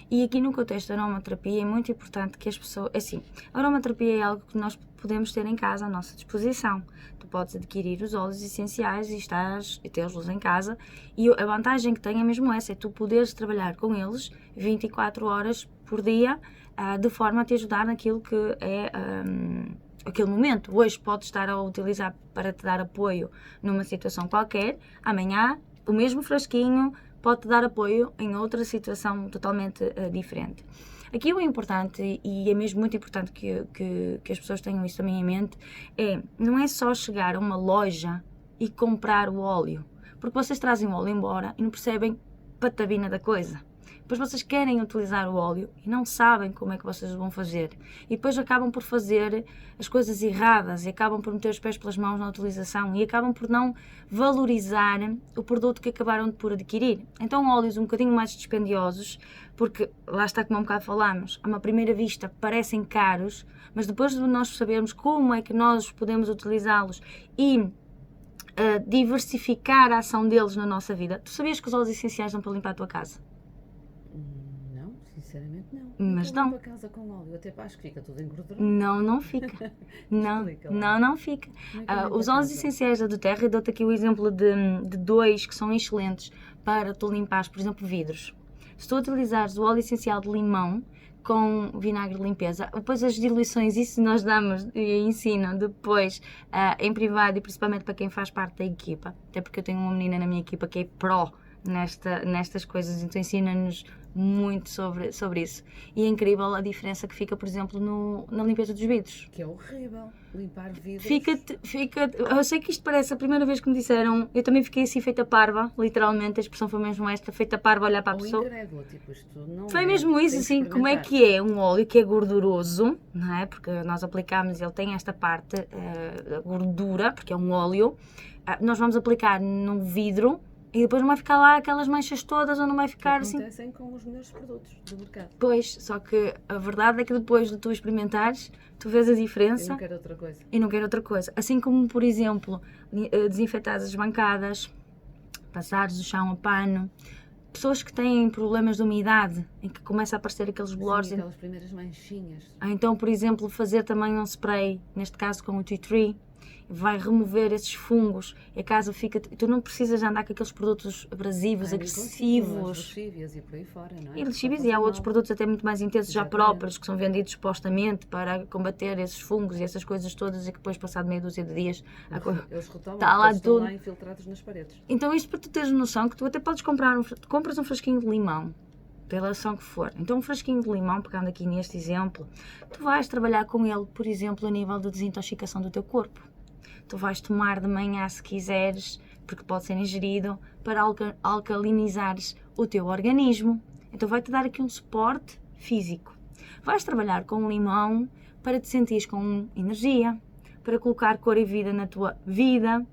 e aqui no contexto da aromaterapia é muito importante que as pessoas, assim, a aromaterapia é algo que nós podemos ter em casa à nossa disposição. Tu podes adquirir os óleos essenciais e tê-los em casa, e a vantagem que tem é mesmo essa, é tu poderes trabalhar com eles 24 horas por dia, de forma a te ajudar naquilo que é aquele momento. Hoje podes estar a utilizar para te dar apoio numa situação qualquer, amanhã o mesmo frasquinho pode-te dar apoio em outra situação totalmente diferente. Aqui o importante, e é mesmo muito importante que as pessoas tenham isso também em mente, não é só chegar a uma loja e comprar o óleo, porque vocês trazem o óleo embora e não percebem patabina da coisa. Depois vocês querem utilizar o óleo e não sabem como é que vocês vão fazer. E depois acabam por fazer as coisas erradas e acabam por meter os pés pelas mãos na utilização e acabam por não valorizar o produto que acabaram por adquirir. Então óleos um bocadinho mais dispendiosos, porque lá está, como há um bocado falámos, a uma primeira vista parecem caros, mas depois de nós sabermos como é que nós podemos utilizá-los e diversificar a ação deles na nossa vida. Tu sabias que os óleos essenciais dão para limpar a tua casa? Não, sinceramente não. Mas não. A casa com óleo, até acho que fica tudo engordurado. Não fica. não fica. Os óleos essenciais da doTERRA, eu dou-te aqui o exemplo de dois que são excelentes para tu limpares, por exemplo, vidros. Se tu utilizares o óleo essencial de limão com vinagre de limpeza, depois as diluições, isso nós damos e ensino depois em privado, e principalmente para quem faz parte da equipa, até porque eu tenho uma menina na minha equipa que é pró nestas coisas, então ensina-nos muito sobre isso, e é incrível a diferença que fica, por exemplo, na limpeza dos vidros. Que é horrível, limpar vidros. Eu sei que isto parece a primeira vez que me disseram, eu também fiquei assim feita parva, literalmente, a expressão foi mesmo esta, feita parva, olhar para a pessoa. Incrédula, tipo, isto não foi mesmo isso, assim, como é que é um óleo que é gorduroso, não é? Porque nós aplicamos, ele tem esta parte, a gordura, porque é um óleo, nós vamos aplicar no vidro, e depois não vai ficar lá aquelas manchas todas, ou não vai ficar assim. Acontecem com os melhores produtos do mercado. Pois, só que a verdade é que depois de tu experimentares, tu vês a diferença. Eu não quero outra coisa. E não quero outra coisa. Assim como, por exemplo, desinfetar as bancadas, passares o chão a pano, pessoas que têm problemas de umidade, em que começa a aparecer aqueles bolores. Aquelas primeiras manchinhas. Então, por exemplo, fazer também um spray, neste caso com o Tea Tree, vai remover esses fungos, e a casa fica. Tu não precisas andar com aqueles produtos abrasivos, agressivos. Lexívias e por aí fora, não é? E lexívias, e há outros produtos até muito mais intensos, já próprios, que são vendidos supostamente para combater esses fungos e essas coisas todas, e que depois, passado meia dúzia de dias, eles retomam, está lá estão tudo lá infiltrados nas paredes. Então isto para tu teres noção que tu até podes compras um frasquinho de limão, pela ação que for. Então um frasquinho de limão, pegando aqui neste exemplo, tu vais trabalhar com ele, por exemplo, a nível de desintoxicação do teu corpo. Tu vais tomar de manhã se quiseres, porque pode ser ingerido, para alcalinizares o teu organismo. Então vai-te dar aqui um suporte físico. Vais trabalhar com limão para te sentires com energia, para colocar cor e vida na tua vida,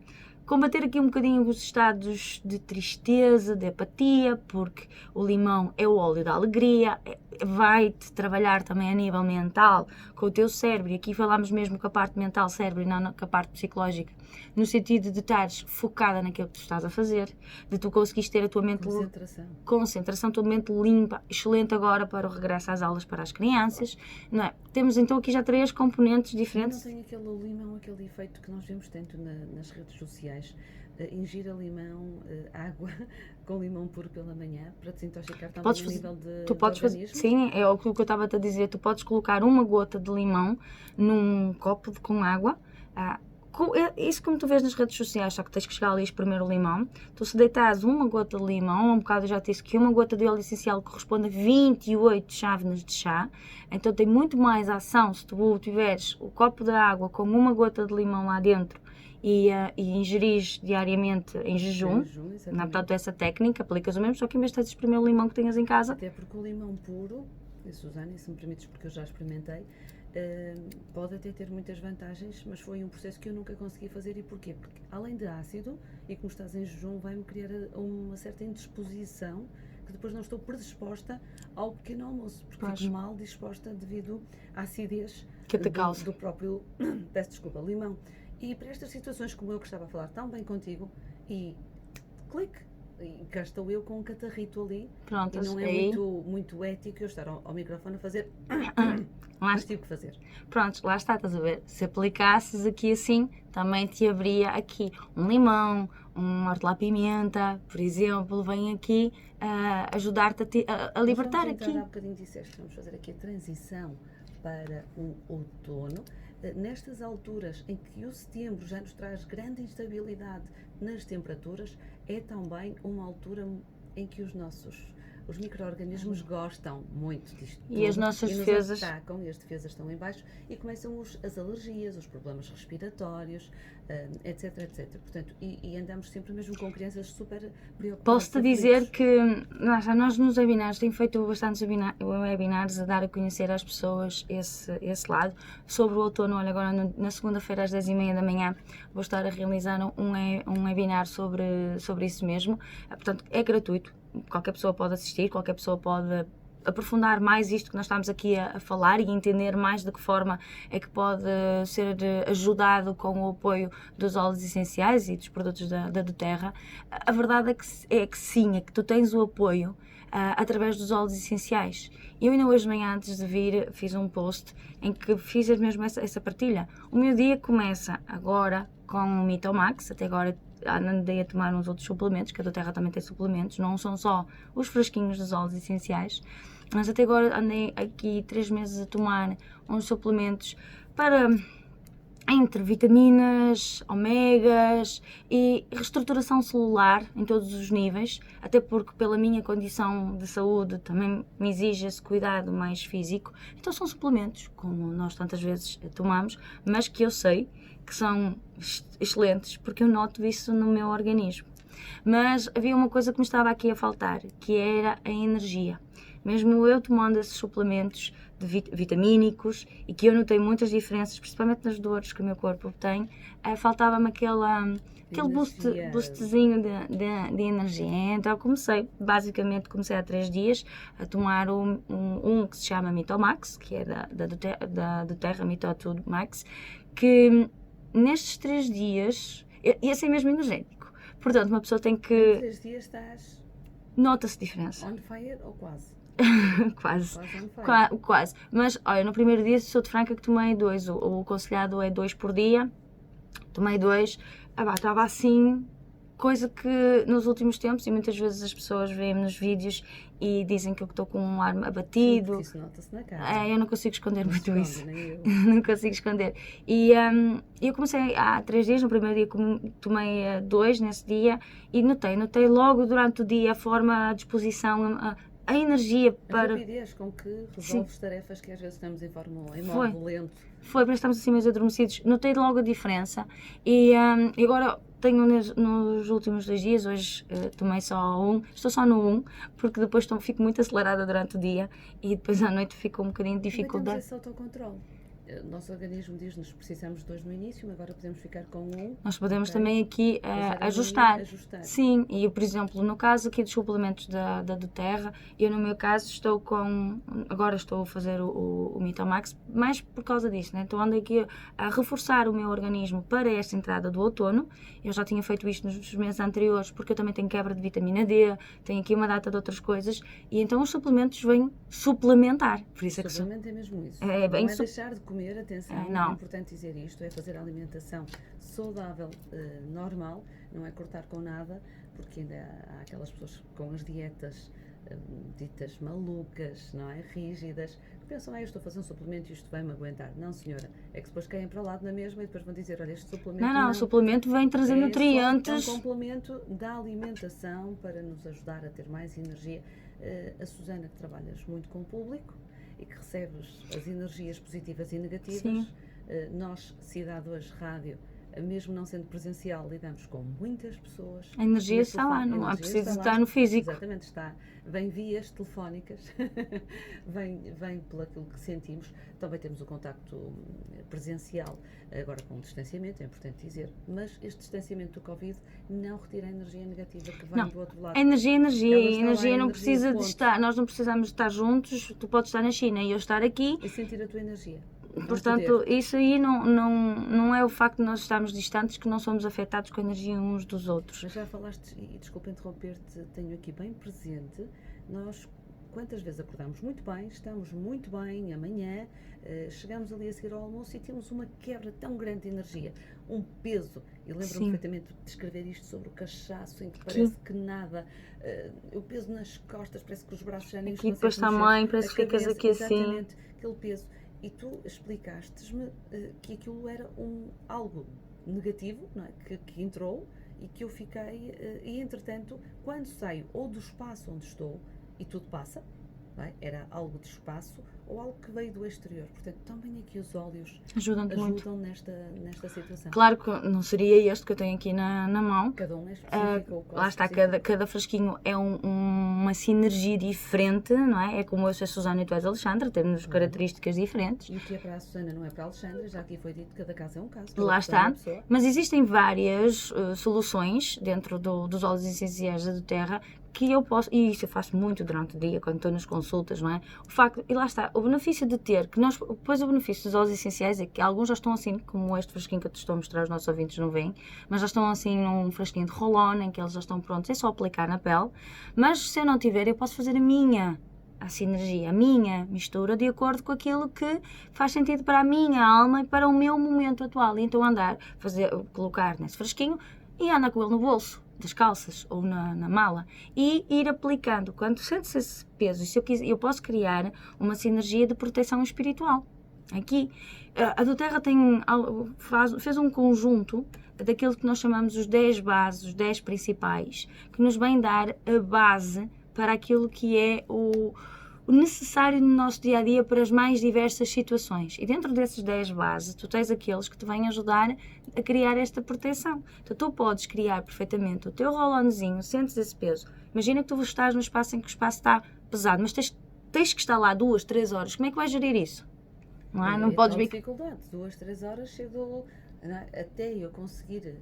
combater aqui um bocadinho os estados de tristeza, de apatia, porque o limão é o óleo da alegria, vai-te trabalhar também a nível mental com o teu cérebro, e aqui falamos mesmo com a parte mental, cérebro, e não com a parte psicológica, no sentido de estares focada naquilo que tu estás a fazer, de tu conseguires ter a tua mente concentração, tua mente limpa, excelente agora para o regresso às aulas para as crianças, não é? Temos então aqui já 3 componentes diferentes. Não tem aquele limão, aquele efeito que nós vemos tanto nas redes sociais, ingira limão, água com limão puro pela manhã, para desintoxicar também a nível de organismo. Sim, é o que eu estava a dizer, tu podes colocar uma gota de limão num copo com água, isso como tu vês nas redes sociais, só que tens que chegar ali e espremer o limão. Tu, se deitares uma gota de limão, um bocado eu já te disse que uma gota de óleo essencial corresponde a 28 chávenas de chá, então tem muito mais ação se tu tiveres o copo de água com uma gota de limão lá dentro e ingerires diariamente em jejum. Portanto, essa técnica, aplicas o mesmo, só que em vez de teres de espremer o limão que tenhas em casa. Até porque o limão puro, Susana, e se me permites, porque eu já experimentei, pode até ter muitas vantagens, mas foi um processo que eu nunca consegui fazer. E porquê? Porque além de ácido, e como estás em jejum, vai-me criar uma certa indisposição, que depois não estou predisposta ao pequeno almoço, porque fico mal disposta devido à acidez que te causa do próprio, peço desculpa, limão. E para estas situações, como eu que estava a falar tão bem contigo, e clique, e cá estou eu com um catarrito ali. Pronto, e não é muito ético eu estar ao microfone a fazer, mas tive que fazer. Pronto, lá está, estás a ver? Se aplicasses aqui assim, também te abria aqui um limão, um hortelã-pimenta, por exemplo, vem aqui ajudar-te a libertar aqui. Há bocadinho disseste, vamos fazer aqui a transição para o outono. Nestas alturas em que o setembro já nos traz grande instabilidade nas temperaturas, é também uma altura em que os micro-organismos gostam muito disto tudo, e as nossas defesas atacam, e as defesas estão em baixo, e começam as alergias, os problemas respiratórios, etc, etc. Portanto, e andamos sempre mesmo com crianças super preocupadas. Posso-te dizer que nós nos webinars, tenho feito bastantes webinars a dar a conhecer às pessoas esse lado. Sobre o outono, olha, agora na segunda-feira às 10h30 da manhã vou estar a realizar um webinar sobre isso mesmo. Portanto, é gratuito. Qualquer pessoa pode assistir, qualquer pessoa pode aprofundar mais isto que nós estamos aqui a falar e entender mais de que forma é que pode ser ajudado com o apoio dos óleos essenciais e dos produtos da doTERRA. A verdade é que sim, é que tu tens o apoio através dos óleos essenciais. Eu ainda hoje de manhã, antes de vir, fiz um post em que fiz mesmo essa partilha. O meu dia começa agora com o Mitomax, até agora andei a tomar uns outros suplementos, que a doTERRA também tem suplementos, não são só os frasquinhos dos óleos essenciais, mas até agora andei aqui 3 meses a tomar uns suplementos para entre vitaminas, omegas e reestruturação celular em todos os níveis, até porque pela minha condição de saúde também me exige esse cuidado mais físico. Então são suplementos, como nós tantas vezes tomamos, mas que eu sei que são excelentes, porque eu noto isso no meu organismo. Mas havia uma coisa que me estava aqui a faltar, que era a energia. Mesmo eu tomando esses suplementos vitamínicos, e que eu notei muitas diferenças, principalmente nas dores que o meu corpo tem, faltava-me aquele boostzinho de energia. Então basicamente comecei há 3 dias a tomar um que se chama Mitomax, que é da doTERRA Mito2 Max, que nestes 3 dias, esse é mesmo energético. Portanto, uma pessoa tem que... Em 3 dias estás... Nota-se diferença. On fire ou quase? Quase. Mas, olha, no primeiro dia, sou-te franca que tomei 2. O aconselhado é 2 por dia. Tomei 2. Estava assim, coisa que nos últimos tempos, e muitas vezes as pessoas veem-me nos vídeos e dizem que eu estou com um ar abatido. Sim, isso nota-se na cara. Eu não consigo esconder muito isso. Não consigo esconder. E eu comecei há 3 dias, no primeiro dia tomei 2 nesse dia, e notei logo durante o dia a forma, a disposição, a energia para... A rapidez com que resolves tarefas que às vezes estamos em modo lento. Foi, para estamos assim mais adormecidos. Notei logo a diferença. E agora tenho nos últimos 2 dias, hoje tomei só 1, estou só no 1, porque depois fico muito acelerada durante o dia e depois à noite fico um bocadinho de dificuldade. Esse autocontrole. O nosso organismo diz-nos que precisamos de 2 no início, agora podemos ficar com 1. Nós podemos Ok. também aqui Fazer ali, ajustar. ajustar. Sim, e por exemplo, no caso aqui dos suplementos da doTERRA, eu no meu caso estou com, agora estou a fazer o Mitomax, mais por causa disso, né? Então ando aqui a reforçar o meu organismo para esta entrada do outono. Eu já tinha feito isto nos meses anteriores, porque eu também tenho quebra de vitamina D, tenho aqui uma data de outras coisas, e então os suplementos vêm suplementar. Por isso é que Suplemento é mesmo isso. É bem não é deixar de comer, atenção, não. é importante dizer isto, é fazer a alimentação saudável, normal, não é cortar com nada, porque ainda há aquelas pessoas com as dietas ditas malucas, não é? Rígidas, que pensam, eu estou a fazer um suplemento e isto vai-me aguentar. Não, senhora, é que depois caem para o lado na mesma e depois vão dizer, olha, este suplemento não, o suplemento vem trazer nutrientes. É um complemento da alimentação para nos ajudar a ter mais energia. A Susana, que trabalhas muito com o público e que recebes as energias positivas e negativas. Sim. Nós, Cidade Hoje Rádio, mesmo não sendo presencial, lidamos com muitas pessoas. A energia está lá, não é preciso estar no físico. Exatamente, está. Vem vias telefónicas, vem pelo aquilo que sentimos. Também temos o contacto presencial, agora com o distanciamento, é importante dizer, mas este distanciamento do Covid não retira a energia negativa que vem do outro lado. A energia é energia, Ela e está a energia lá, não a precisa energia, de estar, nós não precisamos de estar juntos, tu podes estar na China e eu estar aqui. E sentir a tua energia. Portanto, isso aí não é o facto de nós estarmos distantes que não somos afetados com a energia uns dos outros. Mas já falaste, e desculpa interromper-te, tenho aqui bem presente, nós quantas vezes acordamos muito bem, estamos muito bem amanhã, chegamos ali a seguir ao almoço e temos uma quebra tão grande de energia, um peso. Eu lembro-me perfeitamente de descrever isto sobre o cachaço, em que parece que nada, o peso nas costas, parece que os braços já nem aqui depois também, parece que ficas aqui assim. Exatamente, aquele peso. E tu explicaste-me que aquilo era algo negativo, não é? que entrou e que eu fiquei, e entretanto, quando saio ou do espaço onde estou, e tudo passa, não é? Era algo de espaço ou algo que veio do exterior. Portanto, também aqui os óleos ajudam nesta situação. Claro que não seria este que eu tenho aqui na mão. Cada um é específico. Lá está, cada frasquinho é uma sinergia diferente, não é? É como eu sou a Susana e tu és a Alexandra, temos características diferentes. E o que é para a Susana não é para a Alexandra, já aqui foi dito que cada caso é um caso. Lá está, mas existem várias soluções dentro dos óleos essenciais da doTERRA que eu posso, e isso eu faço muito durante o dia, quando estou nas consultas, não é? O facto, e lá está, o benefício de ter, depois o benefício dos óleos essenciais é que alguns já estão assim, como este frasquinho que eu te estou a mostrar, os nossos ouvintes não veem, mas já estão assim num frasquinho de roll-on, em que eles já estão prontos, é só aplicar na pele, mas se eu não tiver, eu posso fazer a minha sinergia, a minha mistura, de acordo com aquilo que faz sentido para a minha alma e para o meu momento atual, e então colocar nesse frasquinho e andar com ele no bolso das calças ou na mala e ir aplicando. Quando sentes esse peso, e se eu quiser, eu posso criar uma sinergia de proteção espiritual. Aqui, a doTERRA fez um conjunto daquilo que nós chamamos os 10 bases, os 10 principais, que nos vem dar a base para aquilo que é o necessário no nosso dia-a-dia para as mais diversas situações. E dentro desses 10 bases, tu tens aqueles que te vêm ajudar a criar esta proteção. Então, tu podes criar perfeitamente o teu roll-onzinho, sentes esse peso. Imagina que tu estás no espaço em que o espaço está pesado, mas tens que estar lá 2, 3 horas. Como é que vais gerir isso? Não podes ver. Dificuldade. 2, 3 horas chego... Até eu conseguir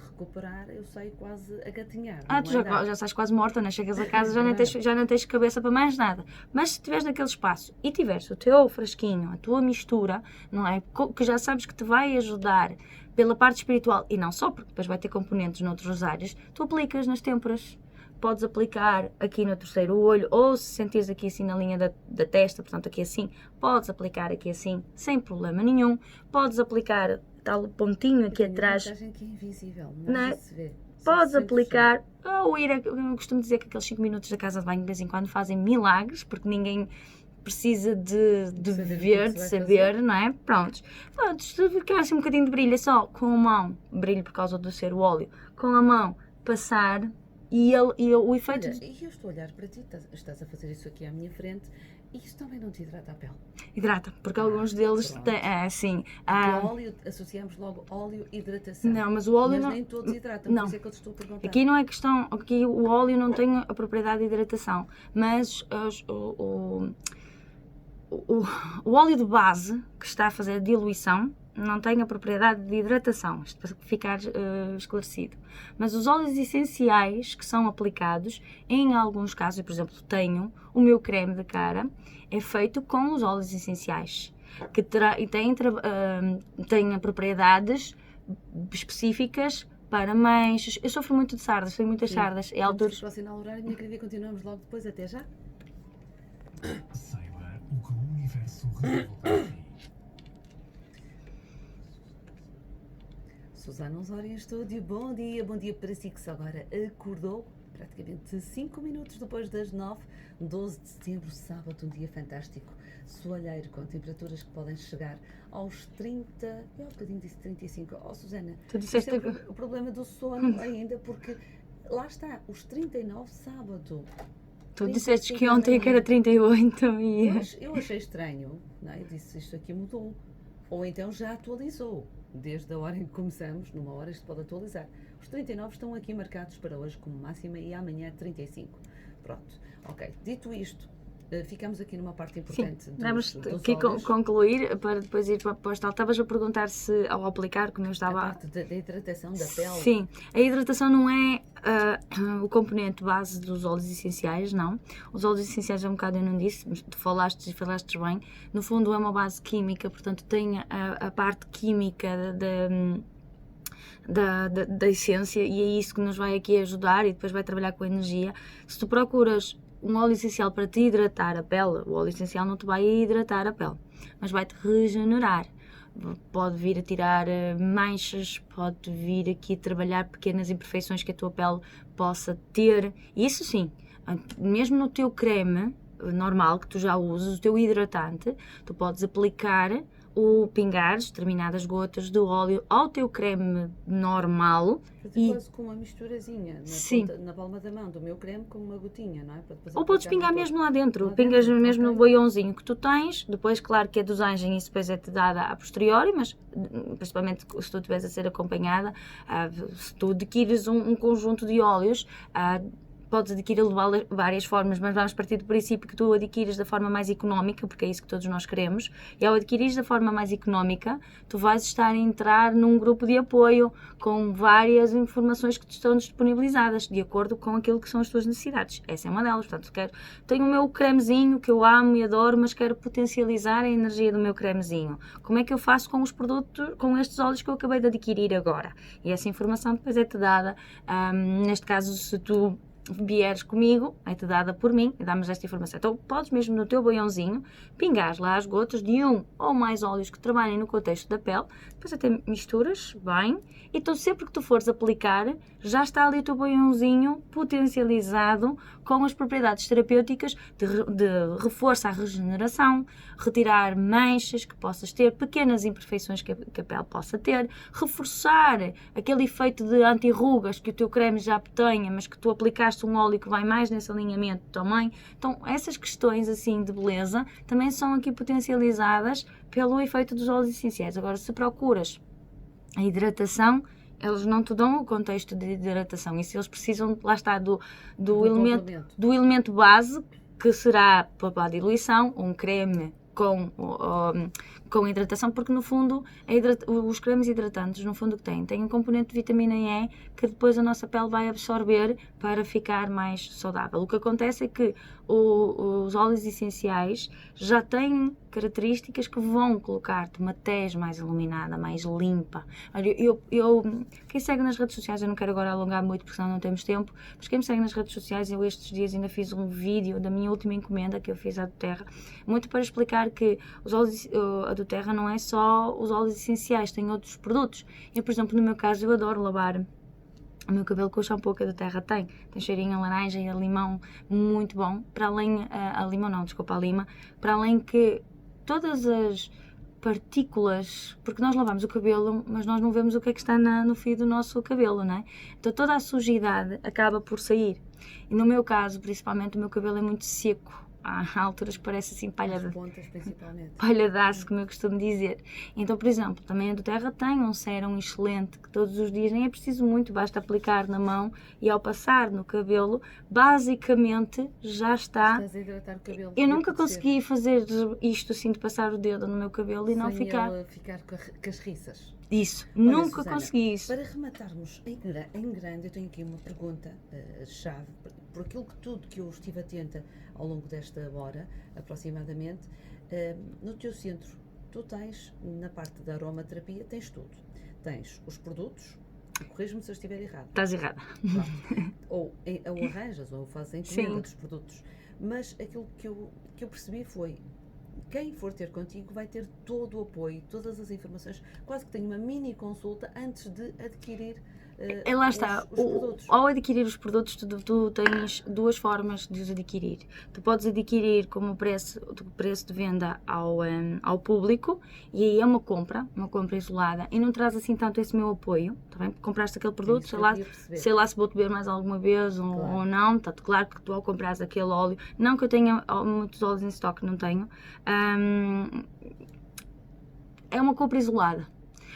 recuperar, eu saio quase a gatinhar. Tu já estás quase morta, né? Chegas a casa já não tens cabeça para mais nada. Mas se estiveres naquele espaço e tiveres o teu frasquinho, a tua mistura, não é? Que já sabes que te vai ajudar pela parte espiritual, e não só, porque depois vai ter componentes noutras áreas, tu aplicas nas têmporas. Podes aplicar aqui no terceiro olho, ou se sentires aqui assim na linha da testa, portanto aqui assim, podes aplicar aqui assim, sem problema nenhum. Podes aplicar tal pontinho aqui atrás. Uma que é invisível, não se vê. Podes aplicar, ou eu costumo dizer que aqueles 5 minutos da casa de banho de vez em quando fazem milagres, porque ninguém precisa de ver, de saber, não é? Prontos, se ficar assim um bocadinho de brilho, é só com a mão, brilho por causa do ser o óleo, com a mão passar e o efeito... Olha, e eu estou a olhar para ti, estás a fazer isso aqui à minha frente, e isso também não te hidrata a pele? Hidrata, porque alguns deles têm, assim... O óleo, associamos logo óleo e hidratação. Não, mas o óleo mas nem todos hidratam, por isso é que eu te estou a perguntar. Aqui não é questão, aqui o óleo não tem a propriedade de hidratação, mas o óleo de base que está a fazer a diluição não tem a propriedade de hidratação, isto para ficar esclarecido. Mas os óleos essenciais que são aplicados, em alguns casos, eu, por exemplo, tenho o meu creme de cara, é feito com os óleos essenciais, que tem propriedades específicas para manchas. Eu sofro muito de sardas, tenho muitas sardas. É alturas. Para assinar o horário, minha querida, continuamos logo depois. Até já. Saiba o que o universo reserva para si. Susana Osório em estúdio, bom dia para si que só agora acordou, praticamente 5 minutos depois das 9, 12 de setembro, sábado, um dia fantástico, soalheiro, com temperaturas que podem chegar aos 30, eu há bocadinho disse 35, Susana, Tu disseste isto é o problema do sono ainda, porque lá está, os 39 sábado. Tu disseste que ontem que era 38 e... Eu achei estranho, não é? Eu disse, isto aqui mudou, ou então já atualizou. Desde a hora em que começamos, numa hora isto pode atualizar. Os 39 estão aqui marcados para hoje como máxima e amanhã 35. Pronto, ok. Dito isto, ficamos aqui numa parte importante. Sim, vamos aqui concluir para depois ir para o tal. Estavas a perguntar se ao aplicar, como eu estava... A parte da hidratação da pele. Sim, a hidratação não é o componente base dos óleos essenciais, não. Os óleos essenciais, um bocado eu não disse, mas tu falaste bem. No fundo é uma base química, portanto tem a parte química da essência e é isso que nos vai aqui ajudar e depois vai trabalhar com a energia. Se tu procuras um óleo essencial para te hidratar a pele, o óleo essencial não te vai hidratar a pele, mas vai-te regenerar. Pode vir a tirar manchas, pode vir aqui a trabalhar pequenas imperfeições que a tua pele possa ter. Isso sim, mesmo no teu creme normal que tu já usas, o teu hidratante, tu podes aplicar pingares determinadas gotas de óleo ao teu creme normal. Quase com uma misturazinha na palma da mão do meu creme com uma gotinha, não é? Ou podes pingar mesmo lá dentro, pingas mesmo no boiãozinho que tu tens, depois claro que a dosagem isso depois é-te dada a posteriori, mas principalmente se tu estiveres a ser acompanhada, se tu adquires um conjunto de óleos, podes adquiri-lo de várias formas, mas vamos partir do princípio que tu adquires da forma mais económica, porque é isso que todos nós queremos, e ao adquirires da forma mais económica, tu vais estar a entrar num grupo de apoio com várias informações que te estão disponibilizadas, de acordo com aquilo que são as tuas necessidades. Essa é uma delas, portanto, tenho o meu cremezinho que eu amo e adoro, mas quero potencializar a energia do meu cremezinho. Como é que eu faço com os produtos, com estes óleos que eu acabei de adquirir agora? E essa informação depois é-te dada, neste caso, se tu vieres comigo, é-te dada por mim e damos esta informação. Então podes mesmo no teu boiãozinho pingar lá as gotas de um ou mais óleos que trabalhem no contexto da pele, depois até misturas bem, e então sempre que tu fores aplicar, já está ali o teu boiãozinho potencializado com as propriedades terapêuticas de reforço à regeneração, retirar manchas que possas ter, pequenas imperfeições que a pele possa ter, reforçar aquele efeito de anti-rugas que o teu creme já tenha, mas que tu aplicaste um óleo que vai mais nesse alinhamento também. Então essas questões assim de beleza também são aqui potencializadas pelo efeito dos óleos essenciais. Agora, se procuras a hidratação, eles não te dão o contexto de hidratação, e se eles precisam, lá está, do elemento base, que será para a diluição, um creme com hidratação, porque no fundo os cremes hidratantes, no fundo, que têm um componente de vitamina E que depois a nossa pele vai absorver para ficar mais saudável. O que acontece é que os óleos essenciais já têm características que vão colocar-te uma tez mais iluminada, mais limpa. Quem segue nas redes sociais, eu não quero agora alongar muito porque senão não temos tempo, mas quem me segue nas redes sociais, eu estes dias ainda fiz um vídeo da minha última encomenda que eu fiz à doTERRA, muito para explicar que a doTERRA não é só os óleos essenciais, tem outros produtos. Eu, por exemplo, no meu caso, eu adoro lavar o meu cabelo com o shampoo que a doTERRA tem cheirinho a laranja e a limão muito bom, para além, a lima, para além que todas as partículas, porque nós lavamos o cabelo, mas nós não vemos o que é que está no fio do nosso cabelo, não é? Então toda a sujidade acaba por sair. E no meu caso, principalmente, o meu cabelo é muito seco. há alturas que parece assim As pontas, principalmente. palha de aço, como eu costumo dizer. Então, por exemplo, também a do Terra tem um sérum excelente que todos os dias nem é preciso muito, basta aplicar na mão e ao passar no cabelo, basicamente já está. Estás a hidratar o cabelo. Eu nunca a proteger, consegui fazer isto assim de passar o dedo no meu cabelo e não sem ficar. ele ficar com as riças. Isso, Olha, nunca Susana, consegui isso. Para rematarmos em grande, eu tenho aqui uma pergunta chave, por aquilo que tudo que eu estive atenta ao longo desta hora, aproximadamente, no teu centro, tu tens, na parte da aromaterapia, tens tudo. Tens os produtos, e corrige-me se eu estiver errado, Estás errada. pronto, ou arranjas, ou fazes a encomenda Sim. dos produtos, mas aquilo que eu percebi foi, quem for ter contigo vai ter todo o apoio, todas as informações, quase que tem uma mini consulta antes de adquirir Lá está, os produtos. ao adquirir os produtos, tu tens duas formas de os adquirir. Tu podes adquirir como preço de venda ao público, e aí é uma compra isolada, e não traz assim tanto esse meu apoio, tá bem? Compraste aquele produto, Isso sei que eu lá, queria perceber. sei lá se vou beber mais alguma vez Claro. ou não, tá claro que tu ao comprares aquele óleo, não que eu tenha muitos óleos em estoque, não tenho, é uma compra isolada.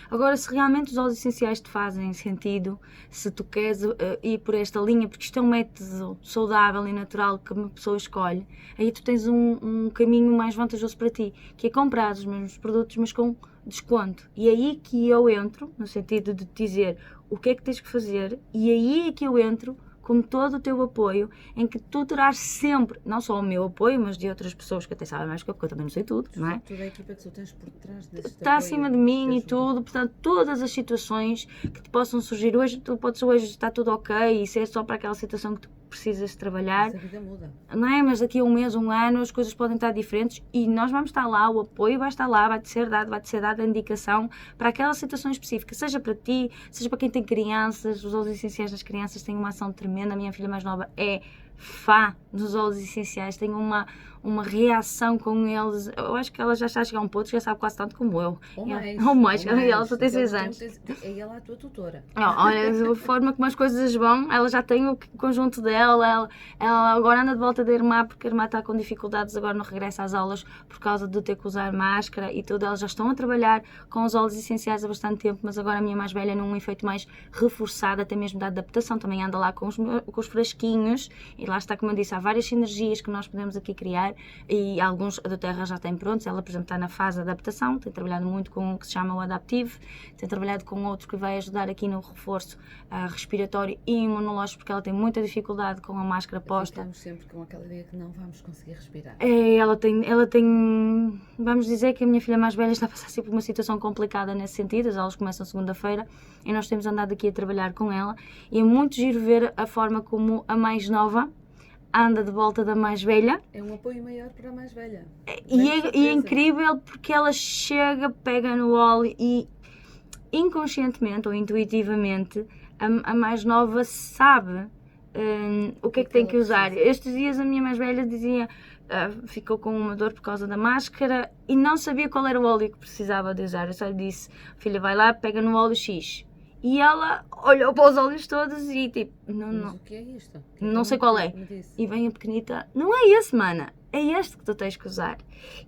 Agora, se realmente os óleos essenciais te fazem sentido, se tu queres ir por esta linha, porque isto é um método saudável e natural que uma pessoa escolhe, aí tu tens um caminho mais vantajoso para ti, que é comprar os mesmos produtos, mas com desconto. E é aí que eu entro, no sentido de te dizer o que é que tens que fazer, e aí é que eu entro com todo o teu apoio, em que tu terás sempre, não só o meu apoio, mas de outras pessoas que até sabem mais que eu, porque eu também não sei tudo, não é? Toda a equipa que tu tens por trás deste Está apoio, acima de mim e te ajuda. tudo, portanto, todas as situações que te possam surgir hoje, tu podes hoje estar tudo ok, e se é só para aquela situação que tu precisas de trabalhar, Mas a vida muda. não é? Mas daqui a um mês, um ano, as coisas podem estar diferentes e nós vamos estar lá, o apoio vai estar lá, vai-te ser dada a indicação para aquela situação específica, seja para ti, seja para quem tem crianças. Os óleos essenciais das crianças têm uma ação tremenda. A minha filha mais nova é fã dos óleos essenciais, tem uma reação com eles. Eu acho que ela já está a chegar a um ponto, já sabe quase tanto como eu. Ou mais. Ou mais, ela só tem Então, 6 anos. É ela a tua tutora. Olha, a forma como as coisas vão, ela já tem o conjunto dela, ela agora anda de volta da irmã, porque a irmã está com dificuldades, agora não regressa às aulas por causa de ter que usar máscara e tudo. Elas já estão a trabalhar com os óleos essenciais há bastante tempo, mas agora a minha mais velha num efeito mais reforçado, até mesmo da adaptação, também anda lá com os frasquinhos, e lá está, como eu disse, há várias sinergias que nós podemos aqui criar, e alguns a do Terra já têm prontos. Ela, por exemplo, está na fase de adaptação, tem trabalhado muito com o que se chama o Adaptive, tem trabalhado com outro que vai ajudar aqui no reforço respiratório e imunológico, porque ela tem muita dificuldade com a máscara posta. Ficamos sempre com aquela ideia que não vamos conseguir respirar. Ela tem, vamos dizer que a minha filha mais velha está a passar sempre por uma situação complicada nesse sentido. As aulas começam segunda-feira e nós temos andado aqui a trabalhar com ela, e é muito giro ver a forma como a mais nova anda de volta da mais velha. É um apoio maior para a mais velha. E é incrível porque ela chega, pega no óleo e inconscientemente ou intuitivamente a mais nova sabe o que é que tem que usar. Estes dias a minha mais velha dizia, ficou com uma dor por causa da máscara e não sabia qual era o óleo que precisava de usar. Eu só lhe disse, filha, vai lá, pega no óleo X. E ela olhou para os óleos todos e tipo, Mas o que é isto? Não sei qual é. E vem a pequenita, não é esse, mana, é este que tu tens que usar.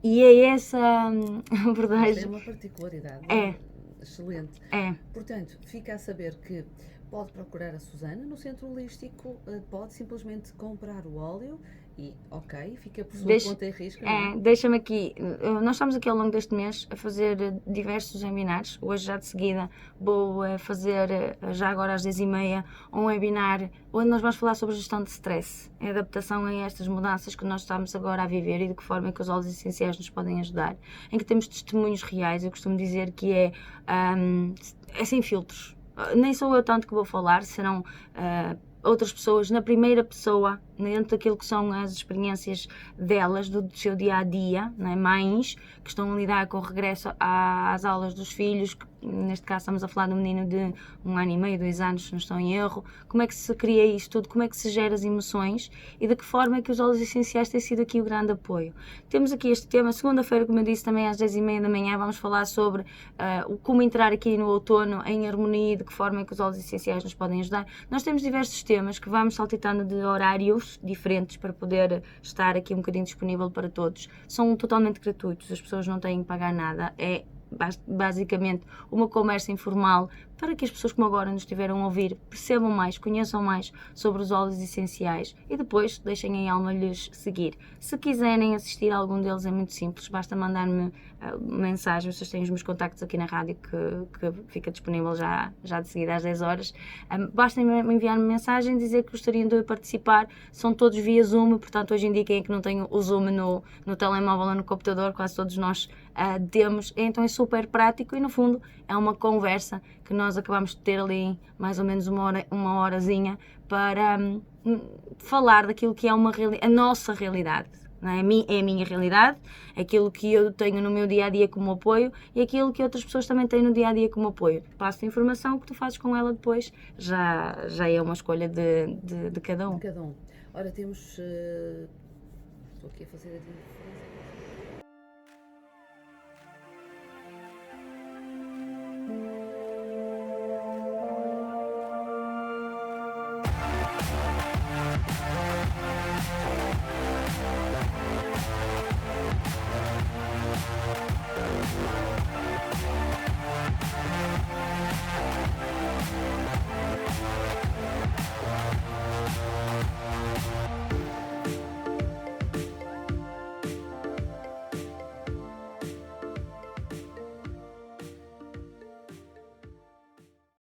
E é essa a verdade. É uma particularidade. É. Excelente. É. Portanto, fica a saber que pode procurar a Susana no centro holístico, pode simplesmente comprar o óleo e, ok, fica por sua conta e risco. Deixa-me aqui, nós estamos aqui ao longo deste mês a fazer diversos webinars. Hoje já de seguida vou fazer, já agora às 10h30, um webinar onde nós vamos falar sobre gestão de stress, a adaptação a estas mudanças que nós estamos agora a viver e de que forma é que os óleos essenciais nos podem ajudar, em que temos testemunhos reais. Eu costumo dizer que é sem filtros. Nem sou eu tanto que vou falar, serão outras pessoas na primeira pessoa, dentro daquilo que são as experiências delas, do seu dia a dia, né? Mães que estão a lidar com o regresso às aulas dos filhos, que neste caso estamos a falar de um menino de 1 ano e meio, 2 anos, se não estou em erro, como é que se cria isto tudo, como é que se gera as emoções e de que forma é que os óleos essenciais têm sido aqui o grande apoio. Temos aqui este tema, segunda-feira, como eu disse, também às 10h30 da manhã, vamos falar sobre como entrar aqui no outono em harmonia e de que forma é que os óleos essenciais nos podem ajudar. Nós temos diversos temas que vamos saltitando de horários diferentes para poder estar aqui um bocadinho disponível para todos. São totalmente gratuitos, as pessoas não têm que pagar nada, é basicamente uma conversa informal para que as pessoas como agora nos estiveram a ouvir percebam mais, conheçam mais sobre os óleos essenciais e depois deixem a alma lhes seguir. Se quiserem assistir a algum deles é muito simples, basta mandar-me mensagem, vocês têm os meus contactos aqui na rádio que fica disponível já de seguida às 10 horas. Basta me enviar-me mensagem, dizer que gostariam de participar, são todos via Zoom, portanto hoje em dia quem é que não tem o Zoom no telemóvel ou no computador, quase todos nós temos, então é super prático e no fundo é uma conversa que nós acabamos de ter ali mais ou menos uma horazinha para falar daquilo que é a nossa realidade. Não é? É a minha realidade, aquilo que eu tenho no meu dia-a-dia como apoio e aquilo que outras pessoas também têm no dia-a-dia como apoio. Passo-te a informação, o que tu fazes com ela depois já é uma escolha de cada um. De cada um. Ora, temos... estou aqui a fazer a diferença.